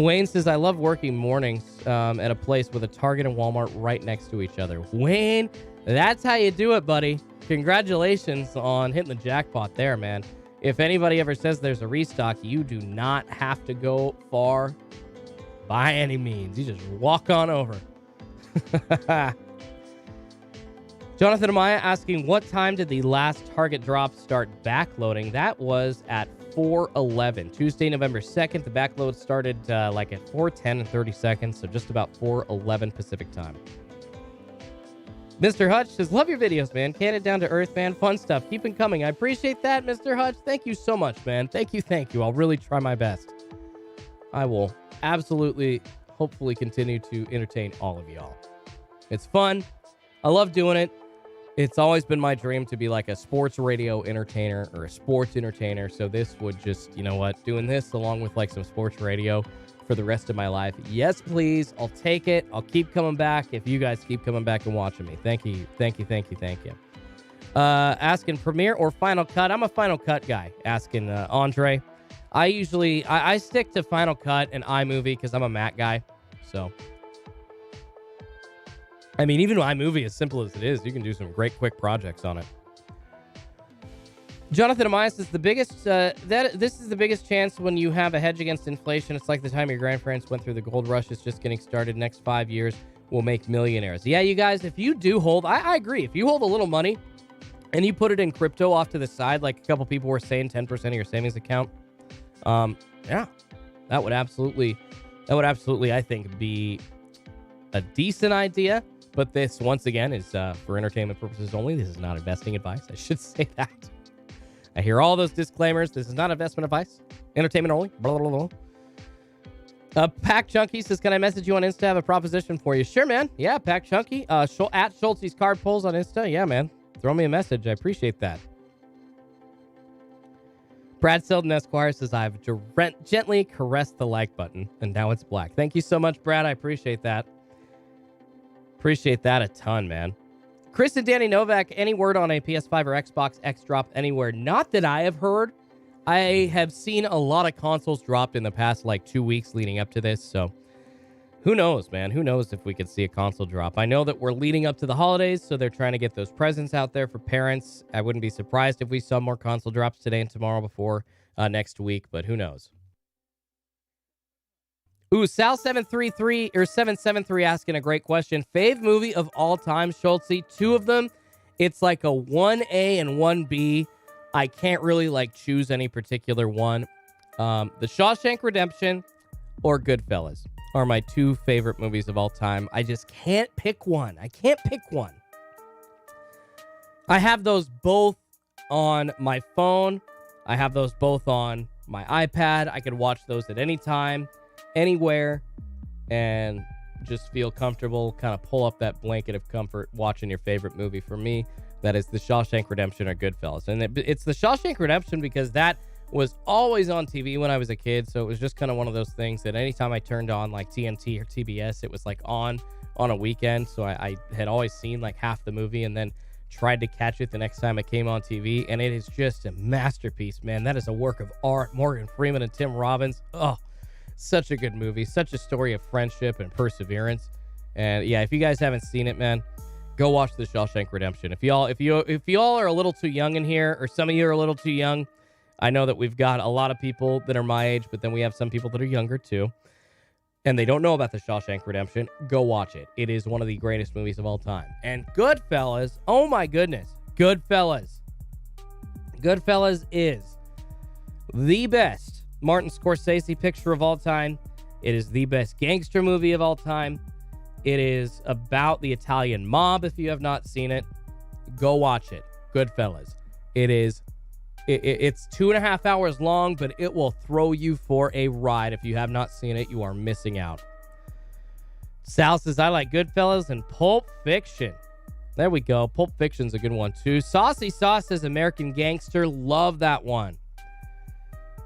Wayne says, I love working mornings at a place with a Target and Walmart right next to each other. Wayne, that's how you do it, buddy. Congratulations on hitting the jackpot there, man. If anybody ever says there's a restock, you do not have to go far by any means. You just walk on over. Jonathan Amaya asking, what time did the last Target drop start backloading? That was at 4:11. Tuesday, November 2nd. The backload started like at 4:10 and 30 seconds, so just about 4:11 Pacific time. Mr. Hutch says, love your videos, man. Candid, down to earth, man. Fun stuff. Keep it coming. I appreciate that, Mr. Hutch. Thank you so much, man. Thank you. I'll really try my best. I will absolutely, hopefully continue to entertain all of y'all. It's fun. I love doing it. It's always been my dream to be like a sports radio entertainer or a sports entertainer. So this would just, you know what, doing this along with like some sports radio for the rest of my life. Yes, please. I'll take it. I'll keep coming back if you guys keep coming back and watching me. Thank you. Asking Premiere or Final Cut. I'm a Final Cut guy. Asking Andre. I stick to Final Cut and iMovie because I'm a Mac guy. So, I mean, even iMovie, as simple as it is, you can do some great quick projects on it. Jonathan Amias is the biggest. This is the biggest chance when you have a hedge against inflation. It's like the time your grandparents went through the gold rush. It's just getting started. Next 5 years, we'll make millionaires. Yeah, you guys, if you do hold, I agree. If you hold a little money and you put it in crypto off to the side, like a couple people were saying, 10% of your savings account. Yeah, that would absolutely, I think, be a decent idea. But this, once again, is for entertainment purposes only. This is not investing advice. I should say that. I hear all those disclaimers. This is not investment advice. Entertainment only. Blah, blah, blah, blah. Pack Chunky says, can I message you on Insta? I have a proposition for you. Sure, man. Yeah, Pack Chunky. At Schultzy's card pulls on Insta. Yeah, man. Throw me a message. I appreciate that. Brad Selden Esquire says, I've gently caressed the like button, and now it's black. Thank you so much, Brad. I appreciate that. Appreciate that a ton, man. Chris and Danny Novak, any word on a PS5 or Xbox X drop anywhere? Not that I have heard. I have seen a lot of consoles dropped in the past, 2 weeks leading up to this, so who knows, man? Who knows if we could see a console drop? I know that we're leading up to the holidays, so they're trying to get those presents out there for parents. I wouldn't be surprised if we saw more console drops today and tomorrow before next week, but who knows? Ooh, Sal733 or 773 asking a great question. Fave movie of all time, Schultzy. 2 of them. It's like a 1A and 1B. I can't really choose any particular one. The Shawshank Redemption or Goodfellas are my 2 favorite movies of all time. I just can't pick one. I have those both on my phone. I have those both on my iPad. I could watch those at any time, anywhere, and just feel comfortable, kind of pull up that blanket of comfort watching your favorite movie. For me, that is the Shawshank Redemption or Goodfellas. And it's the Shawshank Redemption because that was always on TV when I was a kid, so it was just kind of one of those things that anytime I turned on TNT or TBS, it was on a weekend, so I had always seen half the movie and then tried to catch it the next time it came on TV, and it is just a masterpiece, man. That is a work of art. Morgan Freeman and Tim Robbins. Oh, such a good movie. Such a story of friendship and perseverance. And yeah, if you guys haven't seen it, man, go watch The Shawshank Redemption. If y'all are a little too young in here, or some of you are a little too young, I know that we've got a lot of people that are my age, but then we have some people that are younger too, and they don't know about The Shawshank Redemption. Go watch it. It is one of the greatest movies of all time. And Goodfellas, oh my goodness, Goodfellas is the best Martin Scorsese picture of all time. It is the best gangster movie of all time. It is about the Italian mob. If you have not seen it, go watch it. Goodfellas. It's 2.5 hours long, but it will throw you for a ride. If you have not seen it, you are missing out. Sal says, I like Goodfellas and Pulp Fiction. There we go. Pulp Fiction's a good one, too. Saucy Sauce says American Gangster. Love that one.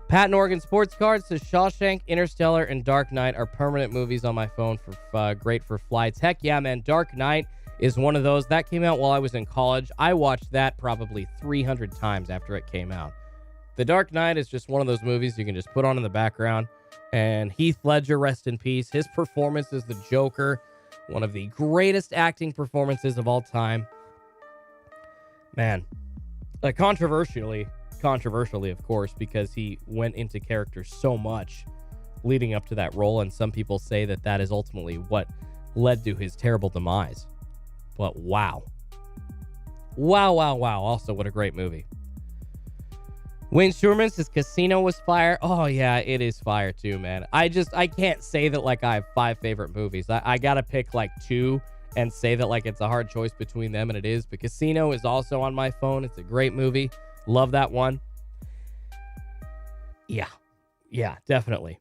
Pat and Oregon Sports Cards says Shawshank, Interstellar, and Dark Knight are permanent movies on my phone for great for flights. Heck yeah, man. Dark Knight is one of those. That came out while I was in college. I watched that probably 300 times after it came out. The Dark Knight is just one of those movies you can just put on in the background And Heath Ledger, rest in peace. His performance as the Joker, one of the greatest acting performances of all time. Man, controversially, of course, because he went into character so much leading up to that role, and some people say that that is ultimately what led to his terrible demise. But wow. Also, what a great movie. Wayne Sherman says Casino was fire. Oh, yeah, it is fire too, man. I can't say that like I have 5 favorite movies. I gotta pick like 2 and say that like it's a hard choice between them, and it is. But Casino is also on my phone. It's a great movie. Love that one. Yeah, definitely.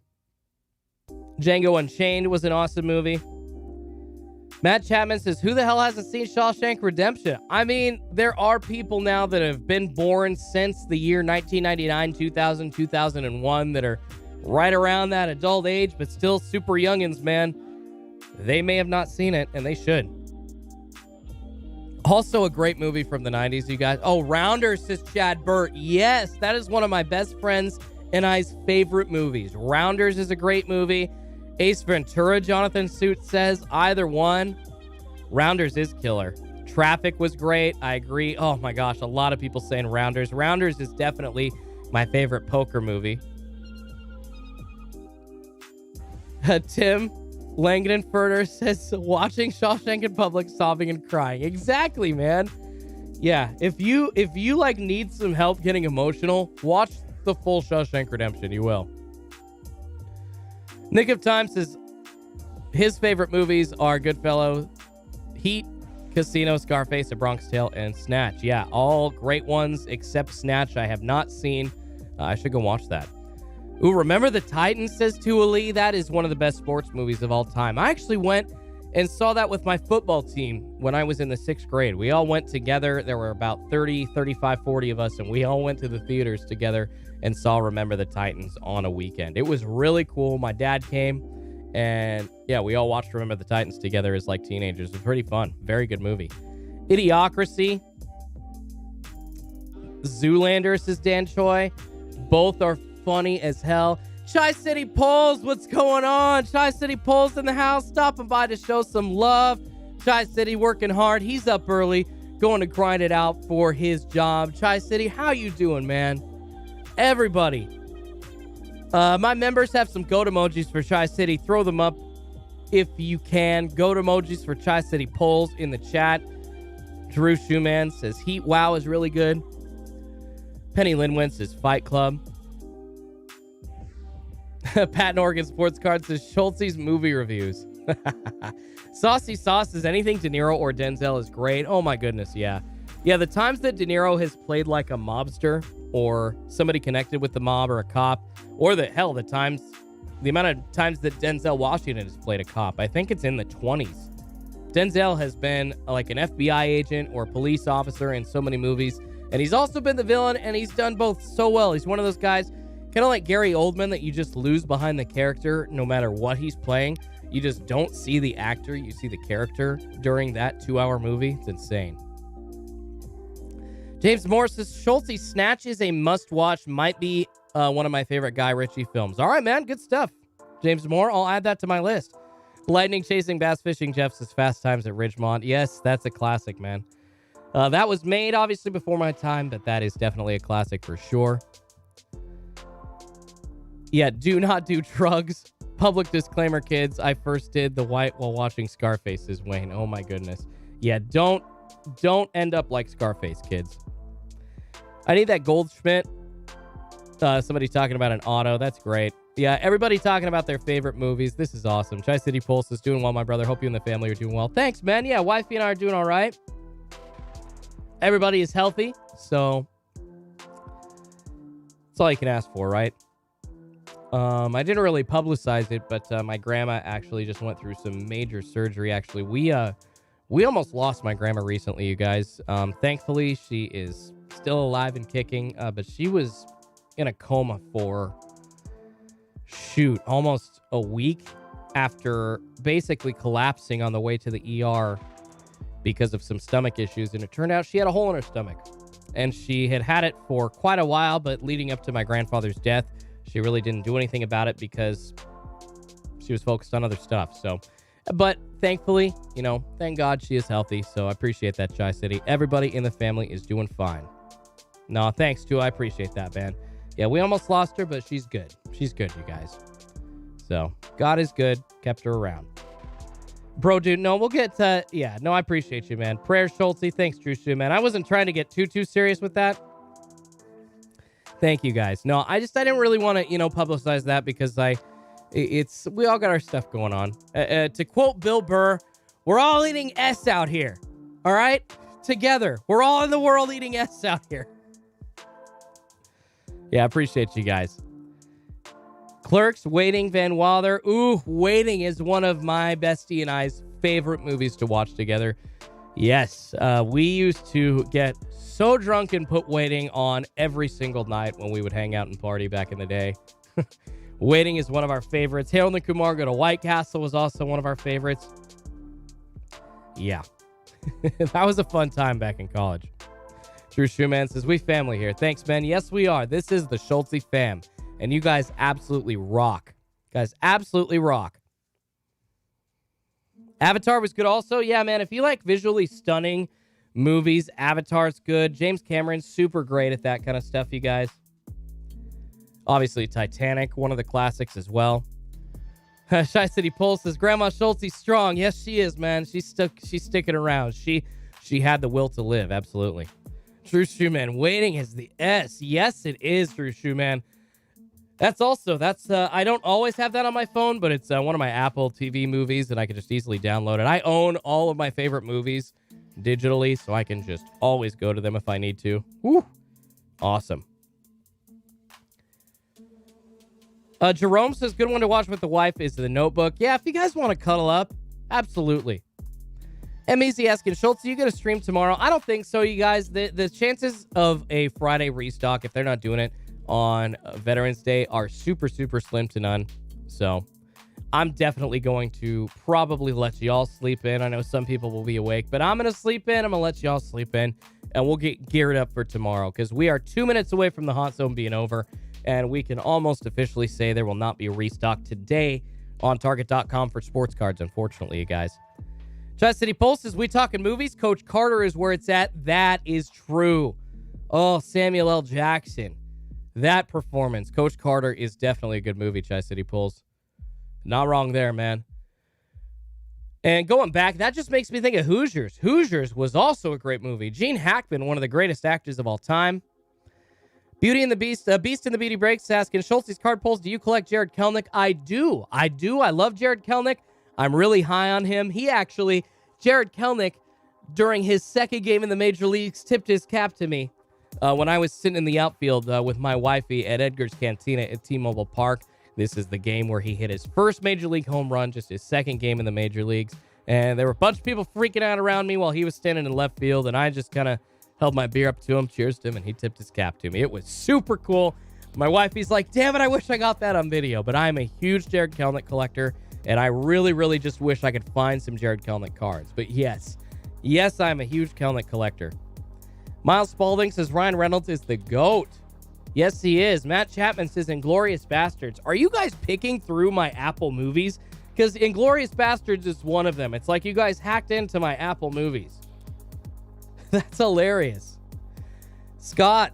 Django Unchained was an awesome movie. Matt Chapman says, who the hell hasn't seen Shawshank Redemption? I mean, there are people now that have been born since the year 1999, 2000, 2001 that are right around that adult age, but still super youngins, man. They may have not seen it, and they should. Also a great movie from the 90s, you guys. Oh, Rounders, says Chad Burt. Yes, that is one of my best friends and I's favorite movies. Rounders is a great movie. Ace Ventura, Jonathan Suit says, either one. Rounders is killer. Traffic was great. I agree. Oh my gosh, a lot of people saying Rounders. Rounders is definitely my favorite poker movie. Tim Langenfurter says, watching Shawshank in public, sobbing and crying. Exactly, man. Yeah, if you like need some help getting emotional, watch the full Shawshank Redemption. You will. Nick of Time says his favorite movies are Goodfellas, Heat, Casino, Scarface, A Bronx Tale, and Snatch. Yeah, all great ones except Snatch I have not seen. I should go watch that. Ooh, Remember the Titans, says Tua Lee. That is one of the best sports movies of all time. I actually went and saw that with my football team when I was in the 6th grade. We all went together. There were about 30, 35, 40 of us, and we all went to the theaters together and saw Remember the Titans on a weekend. It was really cool. My dad came, and yeah, we all watched Remember the Titans together as like teenagers. It was pretty fun. Very good movie. Idiocracy. Zoolander, says Dan Choi. Both are funny as hell. Tri-City Polls, what's going on? Tri-City Polls in the house, stopping by to show some love. Tri-City working hard. He's up early, going to grind it out for his job. Tri-City, how you doing, man? Everybody. My members have some goat emojis for Tri-City. Throw them up if you can. Goat emojis for Tri-City Polls in the chat. Drew Shoeman says Heat Wow is really good. Penny Linwin says Fight Club. Pat Norgan Sports Card says Schultzy's movie reviews. Saucy Sauce says anything De Niro or Denzel is great. Oh my goodness, yeah. Yeah, the times that De Niro has played like a mobster or somebody connected with the mob or a cop, or the amount of times that Denzel Washington has played a cop, I think it's in the 20s. Denzel has been like an FBI agent or police officer in so many movies, and he's also been the villain, and he's done both so well. He's one of those guys, kind of like Gary Oldman, that you just lose behind the character no matter what he's playing. You just don't see the actor, you see the character during that 2-hour movie. It's insane. James Morris says Schultzy Snatch is a must-watch. Might be one of my favorite Guy Ritchie films. All right, man. Good stuff. James Moore, I'll add that to my list. Lightning Chasing Bass Fishing Jeff says Fast Times at Ridgemont. Yes, that's a classic, man. That was made, obviously, before my time, but that is definitely a classic for sure. Yeah, do not do drugs. Public disclaimer, kids. I first did the white while watching Scarface, says Wayne. Oh, my goodness. Yeah, don't end up like Scarface, kids. I need that Goldschmidt. Somebody talking about an auto. That's great. Yeah, everybody talking about their favorite movies. This is awesome. Tri-City Pulse is doing well, my brother. Hope you and the family are doing well. Thanks, man. Yeah, wifey and I are doing all right. Everybody is healthy, so that's all you can ask for, right? I didn't really publicize it, but my grandma actually just went through some major surgery. Actually, we almost lost my grandma recently, you guys. Thankfully, she is still alive and kicking, but she was in a coma for, almost a week after basically collapsing on the way to the ER because of some stomach issues. And it turned out she had a hole in her stomach. And she had it for quite a while, but leading up to my grandfather's death, she really didn't do anything about it because she was focused on other stuff. So, but thankfully, you know, thank God she is healthy. So I appreciate that, Chi City. Everybody in the family is doing fine. No, thanks, too. I appreciate that, man. Yeah, we almost lost her, but she's good. She's good, you guys. So, God is good. Kept her around. Bro, dude, no, we'll get to... Yeah, no, I appreciate you, man. Prayers, Schultzy. Thanks, Drew Shoe, man. I wasn't trying to get too serious with that. Thank you, guys. No, I didn't really want to, you know, publicize that because we all got our stuff going on. To quote Bill Burr, we're all eating S out here. All right? Together. We're all in the world eating S out here. Yeah, I appreciate you guys. Clerks, Waiting, Van Wilder. Ooh, Waiting is one of my bestie and I's favorite movies to watch together. Yes, we used to get so drunk and put Waiting on every single night when we would hang out and party back in the day. Waiting is one of our favorites. Harold and Kumar Go to White Castle was also one of our favorites. Yeah, that was a fun time back in college. Drew Shoeman says, we family here. Thanks, man. Yes, we are. This is the Schultzy fam. And you guys absolutely rock. Guys absolutely rock. Avatar was good also. Yeah, man, if you like visually stunning movies, Avatar's good. James Cameron's super great at that kind of stuff, you guys. Obviously, Titanic, one of the classics as well. Shy City Pulse says, Grandma Schultzy's strong. Yes, she is, man. She's sticking around. She had the will to live. Absolutely. True Shoeman, Waiting is the S. Yes, it is, True Shoeman. That's I don't always have that on my phone, but it's one of my Apple TV movies, and I can just easily download it. I own all of my favorite movies digitally, so I can just always go to them if I need to. Woo! Awesome. Jerome says, good one to watch with the wife is The Notebook. Yeah, if you guys want to cuddle up, absolutely. M-Easy asking, Schultz, are you going to stream tomorrow? I don't think so, you guys. The chances of a Friday restock, if they're not doing it on Veterans Day, are super, super slim to none. So I'm definitely going to probably let y'all sleep in. I know some people will be awake, but I'm going to sleep in. I'm going to let y'all sleep in, and we'll get geared up for tomorrow because we are 2 minutes away from the hot zone being over, and we can almost officially say there will not be a restock today on Target.com for sports cards, unfortunately, you guys. Tri City Pulse says, we talking movies? Coach Carter is where it's at. That is true. Oh, Samuel L. Jackson. That performance. Coach Carter is definitely a good movie, Tri City Pulse. Not wrong there, man. And going back, that just makes me think of Hoosiers. Hoosiers was also a great movie. Gene Hackman, one of the greatest actors of all time. Beauty and the Beast, Beast and the Beauty Breaks, asking, Schultzy's card pulls, do you collect Jared Kelnick? I do. I love Jared Kelnick. I'm really high on him. Jared Kelnick, during his second game in the major leagues, tipped his cap to me when I was sitting in the outfield with my wifey at Edgar's Cantina at T-Mobile Park. This is the game where he hit his first major league home run, just his second game in the major leagues. And there were a bunch of people freaking out around me while he was standing in left field, and I just kind of held my beer up to him, cheers to him, and he tipped his cap to me. It was super cool. My wifey's like, damn it, I wish I got that on video. But I'm a huge Jared Kelnick collector, and I really, really just wish I could find some Jared Kelnick cards. But yes, I'm a huge Kelnick collector. Miles Spalding says Ryan Reynolds is the GOAT. Yes, he is. Matt Chapman says Inglourious Bastards. Are you guys picking through my Apple movies? Because Inglourious Bastards is one of them. It's like you guys hacked into my Apple movies. That's hilarious. Scott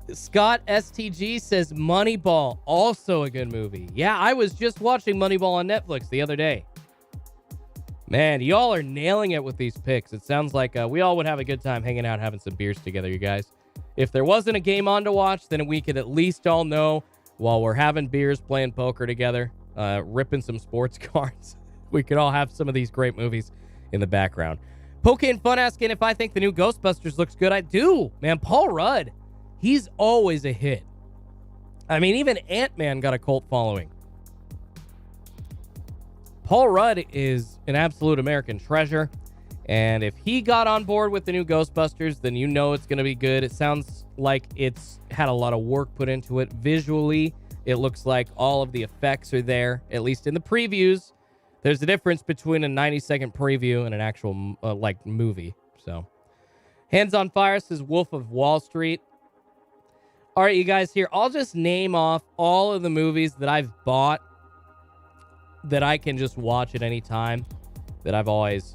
STG says Moneyball, also a good movie. Yeah, I was just watching Moneyball on Netflix the other day. Man, y'all are nailing it with these picks. It sounds like we all would have a good time hanging out, having some beers together, you guys. If there wasn't a game on to watch, then we could at least all know while we're having beers, playing poker together, ripping some sports cards, we could all have some of these great movies in the background. Poké Fun asking if I think the new Ghostbusters looks good. I do, man. Paul Rudd, he's always a hit. I mean, even Ant-Man got a cult following. Paul Rudd is an absolute American treasure, and if he got on board with the new Ghostbusters, then you know it's going to be good. It sounds like it's had a lot of work put into it. Visually, it looks like all of the effects are there, at least in the previews. There's a difference between a 90-second preview and an actual movie. So, Hands on Fire says Wolf of Wall Street. All right, you guys, here, I'll just name off all of the movies that I've bought that I can just watch at any time, that I've always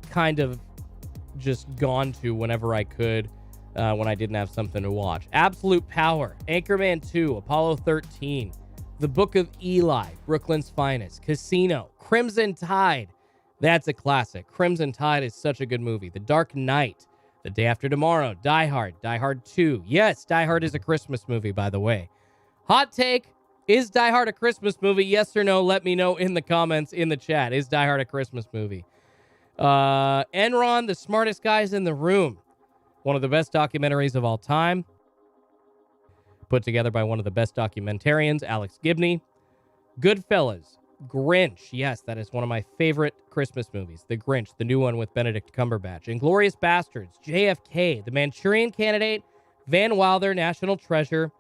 kind of just gone to whenever I could, when I didn't have something to watch. Absolute Power, Anchorman 2, Apollo 13, The Book of Eli, Brooklyn's Finest, Casino, Crimson Tide. That's a classic. Crimson Tide is such a good movie. The Dark Knight, The Day After Tomorrow, Die Hard, Die Hard 2. Yes, Die Hard is a Christmas movie, by the way. Hot take, is Die Hard a Christmas movie? Yes or no? Let me know in the comments, in the chat. Is Die Hard a Christmas movie? Enron, The Smartest Guys in the Room. One of the best documentaries of all time. Put together by one of the best documentarians, Alex Gibney. Goodfellas. Grinch. Yes, that is one of my favorite Christmas movies. The Grinch, the new one with Benedict Cumberbatch. Inglourious Bastards. JFK. The Manchurian Candidate. Van Wilder, National Treasure.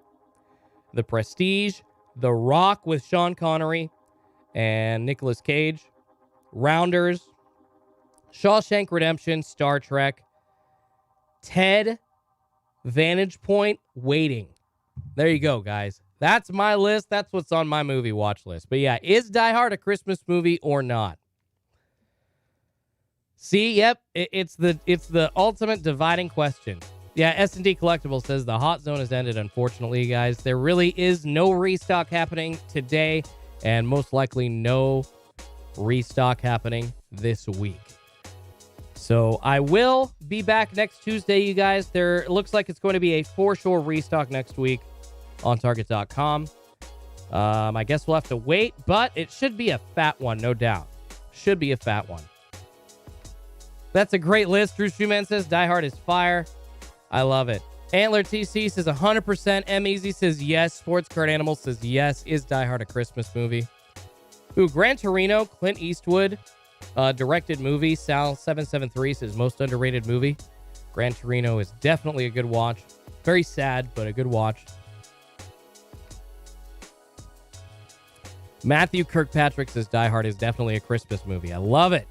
The Prestige. The Rock with Sean Connery and Nicolas Cage. Rounders. Shawshank Redemption. Star Trek. Ted. Vantage Point. Waiting. There you go, guys. That's my list. That's what's on my movie watch list. But yeah, is Die Hard a Christmas movie or not? See, yep, it's the ultimate dividing question. Yeah, S&D Collectibles says the hot zone has ended, unfortunately, guys. There really is no restock happening today, and most likely no restock happening this week. So I will be back next Tuesday, you guys. There looks like it's going to be a for sure restock next week on Target.com. I guess we'll have to wait, but it should be a fat one, no doubt. Should be a fat one. That's a great list. Drew Shoeman says Die Hard is fire. I love it. Antler TC says 100%. M Easy says yes. Sports Card Animal says yes. Is Die Hard a Christmas movie? Ooh, Gran Torino, Clint Eastwood, directed movie. Sal773 says most underrated movie. Gran Torino is definitely a good watch. Very sad, but a good watch. Matthew Kirkpatrick says Die Hard is definitely a Christmas movie. I love it.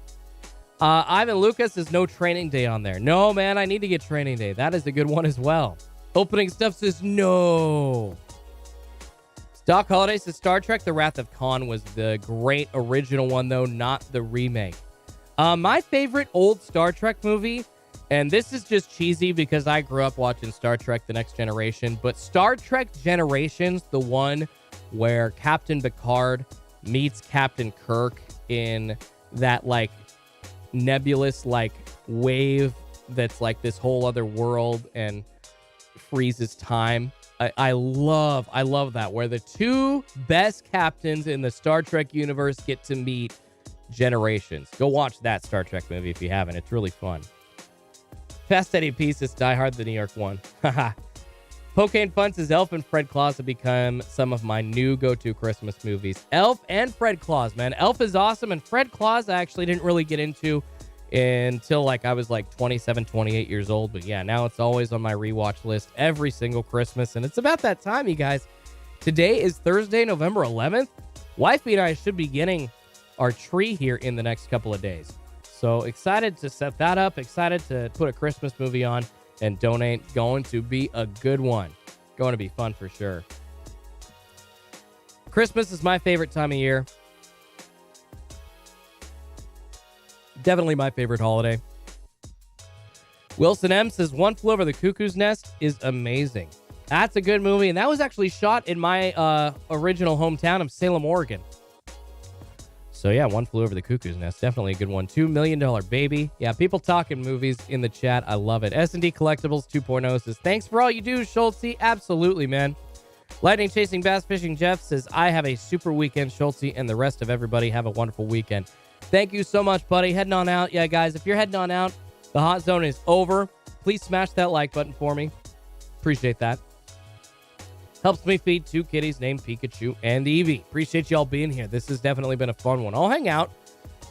Ivan Lucas says no Training Day on there. No, man, I need to get Training Day. That is a good one as well. Opening Stuff says no. Stock Holiday says Star Trek The Wrath of Khan was the great original one, though, not the remake. My favorite old Star Trek movie, and this is just cheesy because I grew up watching Star Trek The Next Generation, but Star Trek Generations, the one where Captain Picard meets Captain Kirk in that, like, nebulous, like, wave that's like this whole other world and freezes time. I love that, where the two best captains in the Star Trek universe get to meet Generations. Go watch that Star Trek movie if you haven't. It's really fun. Fast Eddie Pieces, Die Hard, the New York one. Haha. Pokane Fun says Elf and Fred Claus have become some of my new go-to Christmas movies. Elf and Fred Claus, man. Elf is awesome, and Fred Claus I actually didn't really get into until like I was like 27, 28 years old. But yeah, now it's always on my rewatch list every single Christmas, and it's about that time, you guys. Today is Thursday, November 11th. Wifey and I should be getting our tree here in the next couple of days. So excited to set that up, excited to put a Christmas movie on and donate. Going to be a good one. Going to be fun for sure. Christmas is my favorite time of year. Definitely my favorite holiday. Wilson M says One Flew Over the Cuckoo's Nest is amazing. That's a good movie, and that was actually shot in my original hometown of Salem, Oregon. So yeah, One Flew Over the Cuckoo's Nest, definitely a good one. $2 Million Baby. Yeah, people talking movies in the chat. I love it. S&D Collectibles 2.0 says, thanks for all you do, Schultzy. Absolutely, man. Lightning Chasing Bass Fishing Jeff says, I have a super weekend, Schultzy, and the rest of everybody have a wonderful weekend. Thank you so much, buddy. Heading on out. Yeah, guys, if you're heading on out, the hot zone is over. Please smash that like button for me. Appreciate that. Helps me feed two kitties named Pikachu and Eevee. Appreciate y'all being here. This has definitely been a fun one. I'll hang out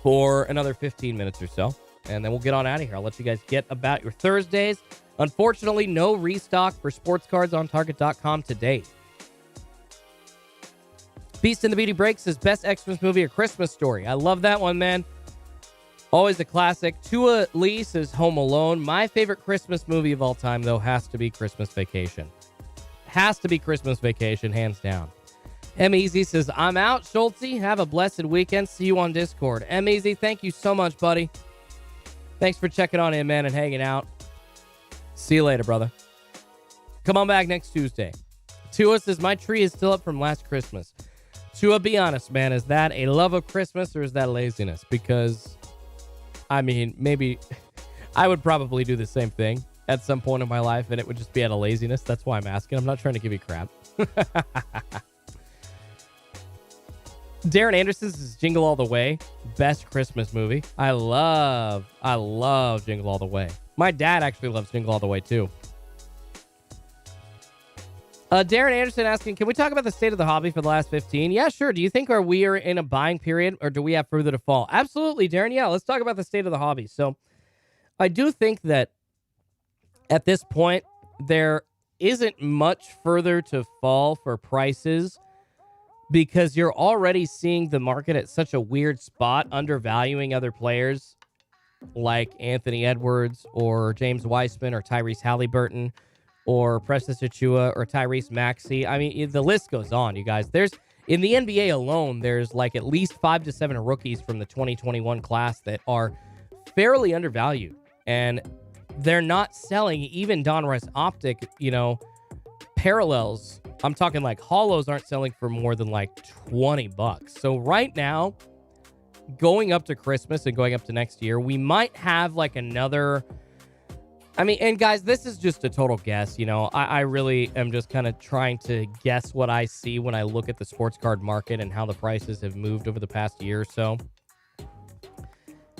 for another 15 minutes or so, and then we'll get on out of here. I'll let you guys get about your Thursdays. Unfortunately, no restock for sports cards on Target.com today. Beast in the Beauty Breaks says, best Xmas movie or Christmas story. I love that one, man. Always a classic. Tua Lee says Home Alone. My favorite Christmas movie of all time, though, has to be Christmas Vacation. Has to be Christmas Vacation, hands down. M-Easy says, I'm out, Schultzy. Have a blessed weekend. See you on Discord. M-Easy, thank you so much, buddy. Thanks for checking on in, man, and hanging out. See you later, brother. Come on back next Tuesday. Tua says, my tree is still up from last Christmas. Tua, be honest, man. Is that a love of Christmas or is that laziness? Because, I mean, maybe I would probably do the same thing at some point in my life, and it would just be out of laziness. That's why I'm asking. I'm not trying to give you crap. Darren Anderson's is Jingle All the Way. Best Christmas movie. I love Jingle All the Way. My dad actually loves Jingle All the Way, too. Darren Anderson asking, can we talk about the state of the hobby for the last 15? Yeah, sure. Do you think we are in a buying period, or do we have further to fall? Absolutely, Darren. Yeah, let's talk about the state of the hobby. So I do think that at this point, there isn't much further to fall for prices because you're already seeing the market at such a weird spot, undervaluing other players like Anthony Edwards or James Weissman or Tyrese Halliburton or Precious Achua or Tyrese Maxey. I mean, the list goes on, you guys. In the NBA alone, there's like at least 5 to 7 rookies from the 2021 class that are fairly undervalued. And they're not selling even Donruss Optic, parallels. I'm talking like hollows aren't selling for more than like $20. So right now, going up to Christmas and going up to next year, we might have like another... I mean, and guys, this is just a total guess. I really am just kind of trying to guess what I see when I look at the sports card market and how the prices have moved over the past year or so.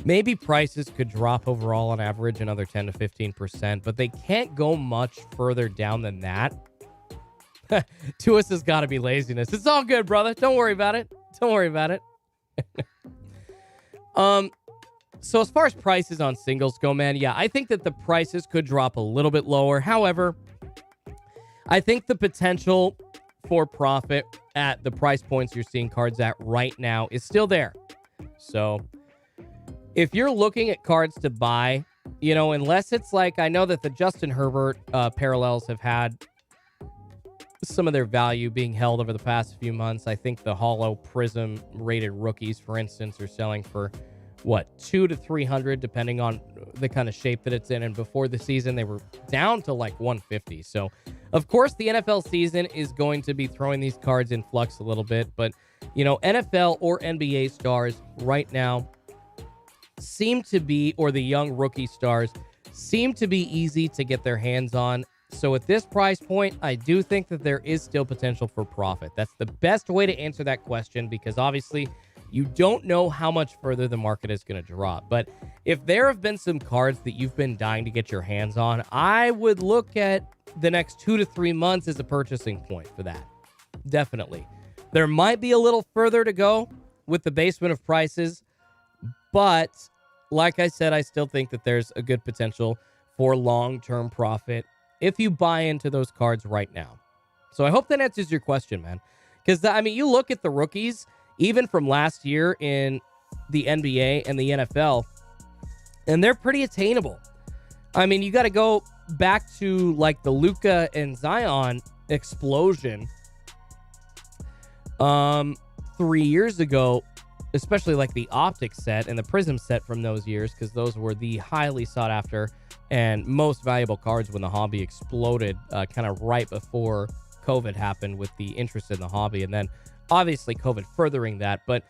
Maybe prices could drop overall on average another 10 to 15%, but they can't go much further down than that. To us has got to be laziness. It's all good, brother. Don't worry about it. Don't worry about it. So as far as prices on singles go, man, yeah, I think that the prices could drop a little bit lower. However, I think the potential for profit at the price points you're seeing cards at right now is still there. So if you're looking at cards to buy, unless it's like, I know that the Justin Herbert parallels have had some of their value being held over the past few months. I think the Hollow Prism rated rookies, for instance, are selling for $200 to $300 depending on the kind of shape that it's in. And before the season, they were down to like $150. So, of course, the NFL season is going to be throwing these cards in flux a little bit. But, NFL or NBA stars right now seem to be, or the young rookie stars, seem to be easy to get their hands on. So at this price point, I do think that there is still potential for profit. That's the best way to answer that question because obviously you don't know how much further the market is going to drop. But if there have been some cards that you've been dying to get your hands on, I would look at the next 2 to 3 months as a purchasing point for that. Definitely. There might be a little further to go with the basement of prices, but like I said, I still think that there's a good potential for long-term profit if you buy into those cards right now. So I hope that answers your question, man. Because, you look at the rookies, even from last year in the NBA and the NFL, and they're pretty attainable. You got to go back to, like, the Luka and Zion explosion 3 years ago, especially, like, the Optic set and the Prism set from those years, because those were the highly sought-after and most valuable cards when the hobby exploded kind of right before COVID happened with the interest in the hobby. And then obviously COVID furthering that. But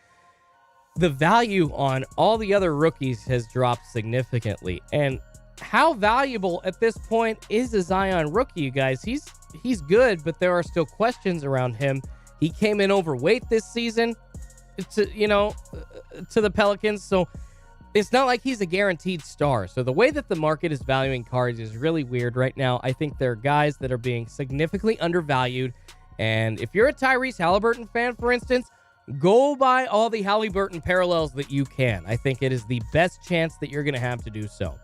the value on all the other rookies has dropped significantly. And how valuable at this point is a Zion rookie, you guys? He's good, but there are still questions around him. He came in overweight this season to the Pelicans. So it's not like he's a guaranteed star. So the way that the market is valuing cards is really weird right now. I think there are guys that are being significantly undervalued. And if you're a Tyrese Halliburton fan, for instance, go buy all the Halliburton parallels that you can. I think it is the best chance that you're going to have to do so.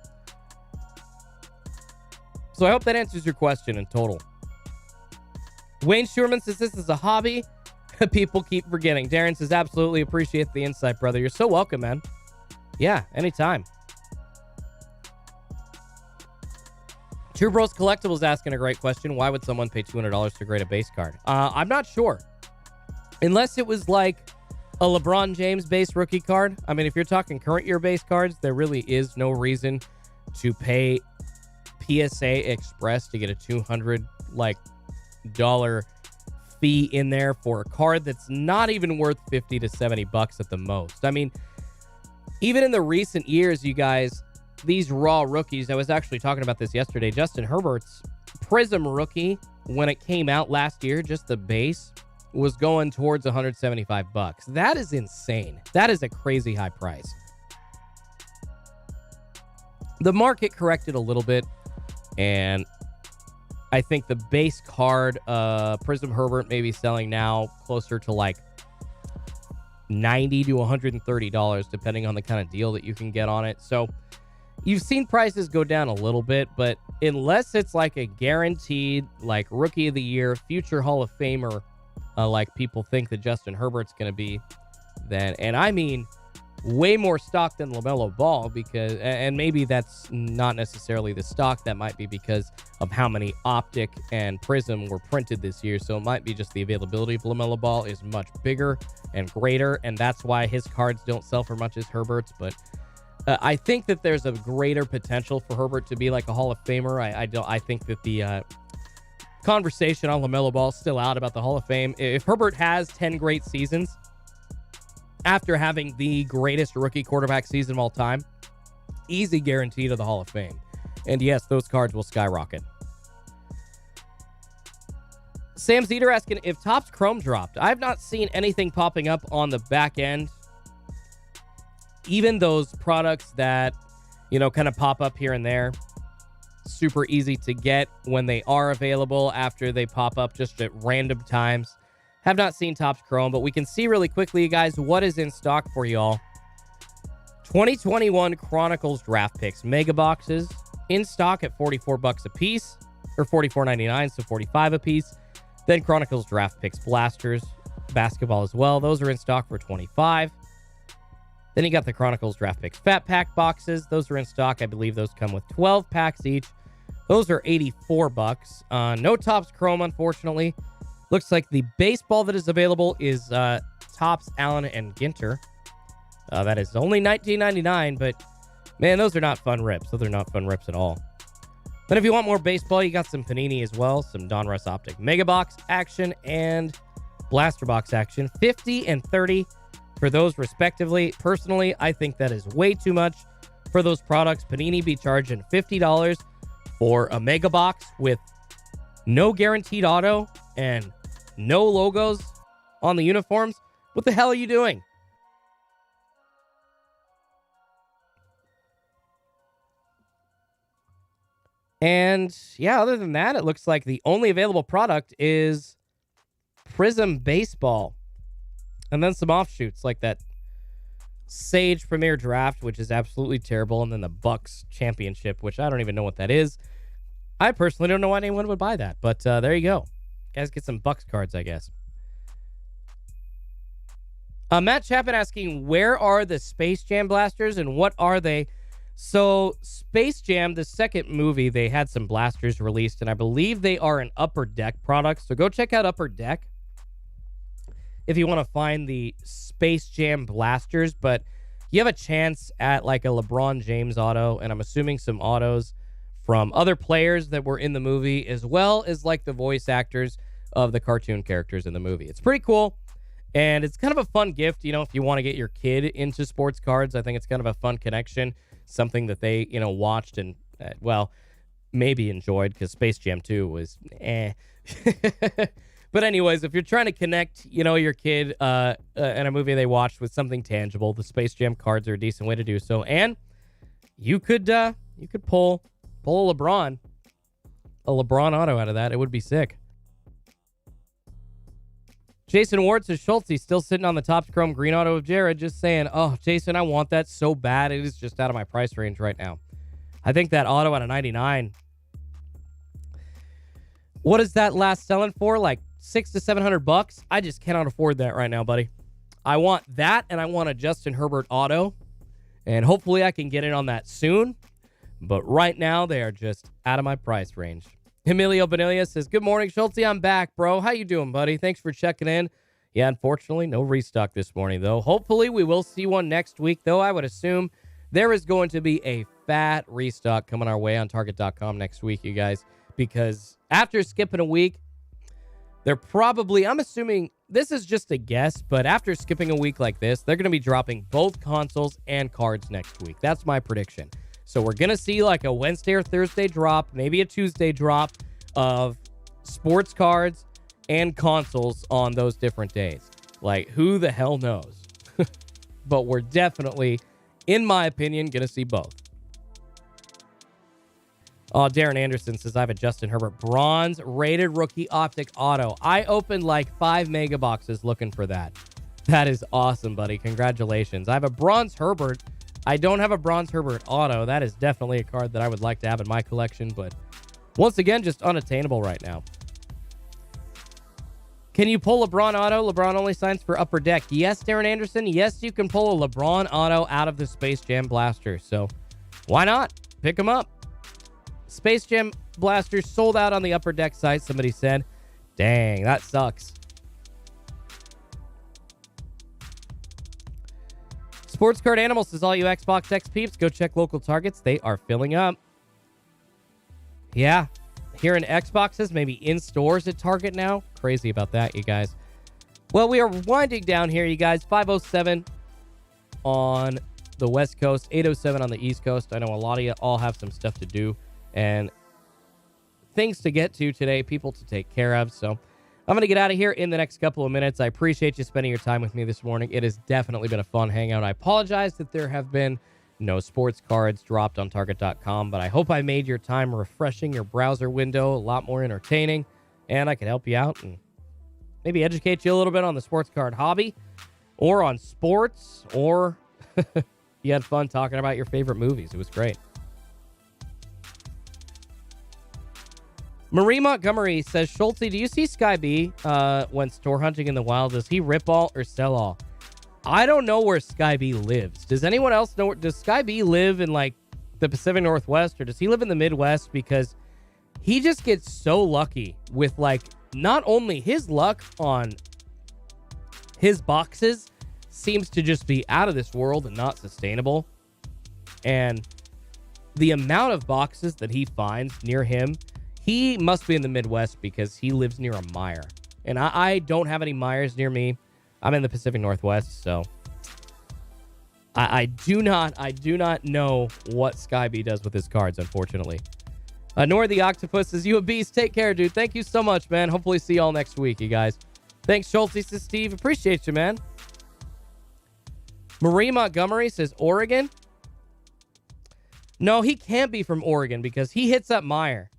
So I hope that answers your question in total. Wayne Sherman says this is a hobby people keep forgetting. Darren says absolutely appreciate the insight, brother. You're so welcome, man. Yeah, anytime. True Bros Collectibles asking a great question. Why would someone pay $200 to grade a base card? I'm not sure. Unless it was like a LeBron James base rookie card. I mean, if you're talking current year base cards, there really is no reason to pay PSA Express to get a $200 dollar fee in there for a card that's not even worth 50 to 70 bucks at the most. I mean, even in the recent years, you guys, these raw rookies, I was actually talking about this yesterday, Justin Herbert's Prism rookie, when it came out last year, just the base was going towards 175 bucks. That is insane. That is a crazy high price. The market corrected a little bit, and I think the base card, Prism Herbert, may be selling now closer to like $90 to $130, depending on the kind of deal that you can get on it. So you've seen prices go down a little bit, but unless it's like a guaranteed, like rookie of the year, future Hall of Famer, like people think that Justin Herbert's going to be, then, and I mean way more stock than LaMelo Ball, because, and maybe that's not necessarily the stock, that might be because of how many Optic and Prism were printed this year, so it might be just the availability of LaMelo Ball is much bigger and greater, and that's why his cards don't sell for much as Herbert's. But I think that there's a greater potential for Herbert to be like a Hall of Famer. I think that the conversation on LaMelo Ball is still out about the Hall of Fame. If Herbert has 10 great seasons after having the greatest rookie quarterback season of all time, easy guarantee to the Hall of Fame. And yes, those cards will skyrocket. Sam Zeter asking if Topps Chrome dropped. I've not seen anything popping up on the back end. Even those products that, you know, kind of pop up here and there, super easy to get when they are available after they pop up just at random times. Have not seen Topps Chrome, but we can see really quickly, you guys, what is in stock for y'all. 2021 Chronicles draft picks, mega boxes in stock at $44 a piece, or $44.99, so $45 a piece. Then Chronicles draft picks, blasters, basketball as well. Those are in stock for $25. Then you got the Chronicles draft picks fat pack boxes. Those are in stock. I believe those come with 12 packs each. Those are $84. No Topps Chrome, unfortunately. Looks like the baseball that is available is Topps Allen and Ginter. That is only $19.99, but man, those are not fun rips. Those are not fun rips at all. Then if you want more baseball, you got some Panini as well, some Donruss Optic Mega Box action and Blaster Box action, 50 and 30 for those respectively. Personally, I think that is way too much for those products. Panini be charging $50 for a Mega Box with no guaranteed auto and no logos on the uniforms. What the hell are you doing? And yeah, other than that, it looks like the only available product is Prism Baseball. And then some offshoots like that Sage Premier Draft, which is absolutely terrible. And then the Bucks Championship, which I don't even know what that is. I personally don't know why anyone would buy that. But there you go. Guys, get some Bucks cards, I guess. Matt Chapin asking, where are the Space Jam blasters and what are they? So Space Jam, the second movie, they had some blasters released, and I believe they are an Upper Deck product. So go check out Upper Deck if you want to find the Space Jam blasters. But you have a chance at like a LeBron James auto, and I'm assuming some autos from other players that were in the movie, as well as like the voice actors of the cartoon characters in the movie. It's pretty cool. And it's kind of a fun gift, you know, if you want to get your kid into sports cards. I think it's kind of a fun connection, something that they, you know, watched and, well, maybe enjoyed, because Space Jam 2 was eh. But anyways, if you're trying to connect, you know, your kid in a movie they watched with something tangible, the Space Jam cards are a decent way to do so. And you could pull a LeBron auto out of that. It would be sick. Jason Ward says, Schultzy still sitting on the Topps Chrome green auto of Jared. Just saying, oh, Jason, I want that so bad. It is just out of my price range right now. I think that auto out of 99. What is that last selling for? Like $600 to $700? I just cannot afford that right now, buddy. I want that, and I want a Justin Herbert auto. And hopefully I can get in on that soon. But right now, they are just out of my price range. Emilio Bonilla says, good morning, Schultzy. I'm back, bro. How you doing, buddy? Thanks for checking in. Yeah, unfortunately, no restock this morning, though. Hopefully, we will see one next week, though. I would assume there is going to be a fat restock coming our way on Target.com next week, you guys. Because after skipping a week, they're probably, I'm assuming, this is just a guess, but after skipping a week like this, they're going to be dropping both consoles and cards next week. That's my prediction. So we're going to see like a Wednesday or Thursday drop, maybe a Tuesday drop of sports cards and consoles on those different days. Like, who the hell knows? But we're definitely, in my opinion, going to see both. Oh, Darren Anderson says, I have a Justin Herbert bronze rated rookie optic auto. I opened like 5 mega boxes looking for that. That is awesome, buddy. Congratulations. I have a bronze Herbert. I don't have a bronze Herbert auto. That is definitely a card that I would like to have in my collection, but once again, just unattainable right now. Can you pull LeBron auto? LeBron only signs for Upper Deck. Yes, Darren Anderson. Yes, you can pull a LeBron auto out of the Space Jam Blaster. So why not? Pick them up. Space Jam Blaster sold out on the Upper Deck site, somebody said. Dang, that sucks. Sports Card Animal says, all you Xbox X peeps, go check local Targets. They are filling up. Yeah. Here in Xboxes, maybe in stores at Target now. Crazy about that, you guys. Well, we are winding down here, you guys. 5:07 on the West Coast, 8:07 on the East Coast. I know a lot of you all have some stuff to do and things to get to today, people to take care of. So I'm going to get out of here in the next couple of minutes. I appreciate you spending your time with me this morning. It has definitely been a fun hangout. I apologize that there have been no sports cards dropped on Target.com, but I hope I made your time refreshing your browser window a lot more entertaining, and I could help you out and maybe educate you a little bit on the sports card hobby or on sports, or you had fun talking about your favorite movies. It was great. Marie Montgomery says, Schultzy, do you see Sky B when store hunting in the wild? Does he rip all or sell all? I don't know where Sky B lives. Does anyone else know? Does Sky B live in like the Pacific Northwest, or does he live in the Midwest? Because he just gets so lucky with like not only his luck on his boxes seems to just be out of this world and not sustainable. And the amount of boxes that he finds near him, he must be in the Midwest because he lives near a mire. And I don't have any mires near me. I'm in the Pacific Northwest, so I do not know what Skyby does with his cards, unfortunately. Nor the Octopus says, you a beast. Take care, dude. Thank you so much, man. Hopefully see y'all next week, you guys. Thanks, Schultzy, says Steve. Appreciate you, man. Marie Montgomery says, Oregon? No, he can't be from Oregon because he hits up Meyer.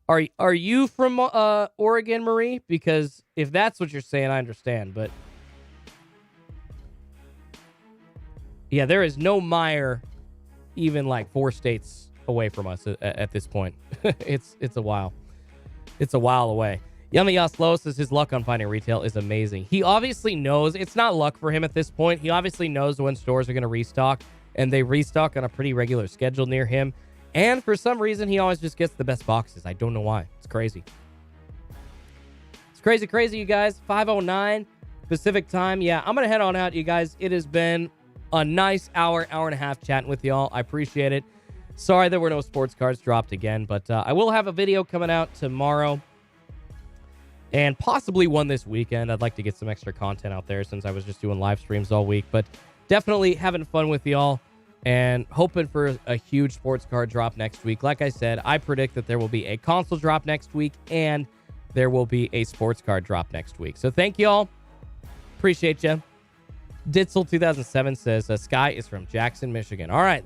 Are you from Oregon, Marie? Because if that's what you're saying, I understand. But yeah, there is no Meyer even like 4 states away from us at this point. It's a while. It's a while away. Yummy Yaslo says his luck on finding retail is amazing. He obviously knows it's not luck for him at this point. He obviously knows when stores are going to restock, and they restock on a pretty regular schedule near him. And for some reason, he always just gets the best boxes. I don't know why. It's crazy. It's crazy, you guys. 5:09 Pacific time. Yeah, I'm going to head on out, you guys. It has been a nice hour and a half chatting with y'all. I appreciate it. Sorry there were no sports cards dropped again, but I will have a video coming out tomorrow and possibly one this weekend. I'd like to get some extra content out there since I was just doing live streams all week, but definitely having fun with y'all. And hoping for a huge sports card drop next week. Like I said, I predict that there will be a console drop next week and there will be a sports card drop next week. So thank you all. Appreciate you. Ditzel2007 says, Sky is from Jackson, Michigan. All right.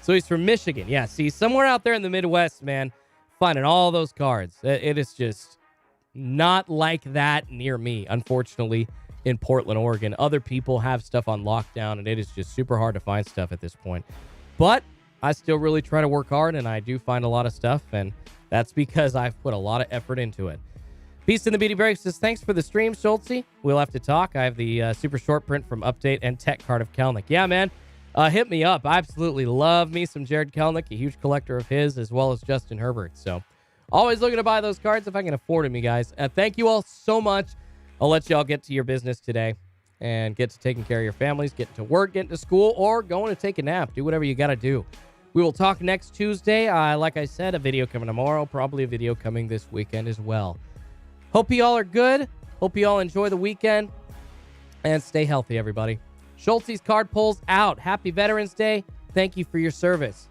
So he's from Michigan. Yeah, see, somewhere out there in the Midwest, man, finding all those cards. It is just not like that near me, unfortunately. In Portland, Oregon, other people have stuff on lockdown, and it is just super hard to find stuff at this point. But I still really try to work hard, and I do find a lot of stuff, and that's because I've put a lot of effort into it. Peace in the Beady Breaks says, thanks for the stream, Schultzy. We'll have to talk. I have the super short print from Update and Tech card of Kelnick. Yeah, man. Hit me up. I absolutely love me some Jared Kelnick, a huge collector of his, as well as Justin Herbert. So always looking to buy those cards if I can afford them, you guys. Thank you all so much. I'll let y'all get to your business today and get to taking care of your families, getting to work, getting to school, or going to take a nap. Do whatever you got to do. We will talk next Tuesday. Like I said, a video coming tomorrow, probably a video coming this weekend as well. Hope you all are good. Hope you all enjoy the weekend. And stay healthy, everybody. Schultzy's card pulls out. Happy Veterans Day. Thank you for your service.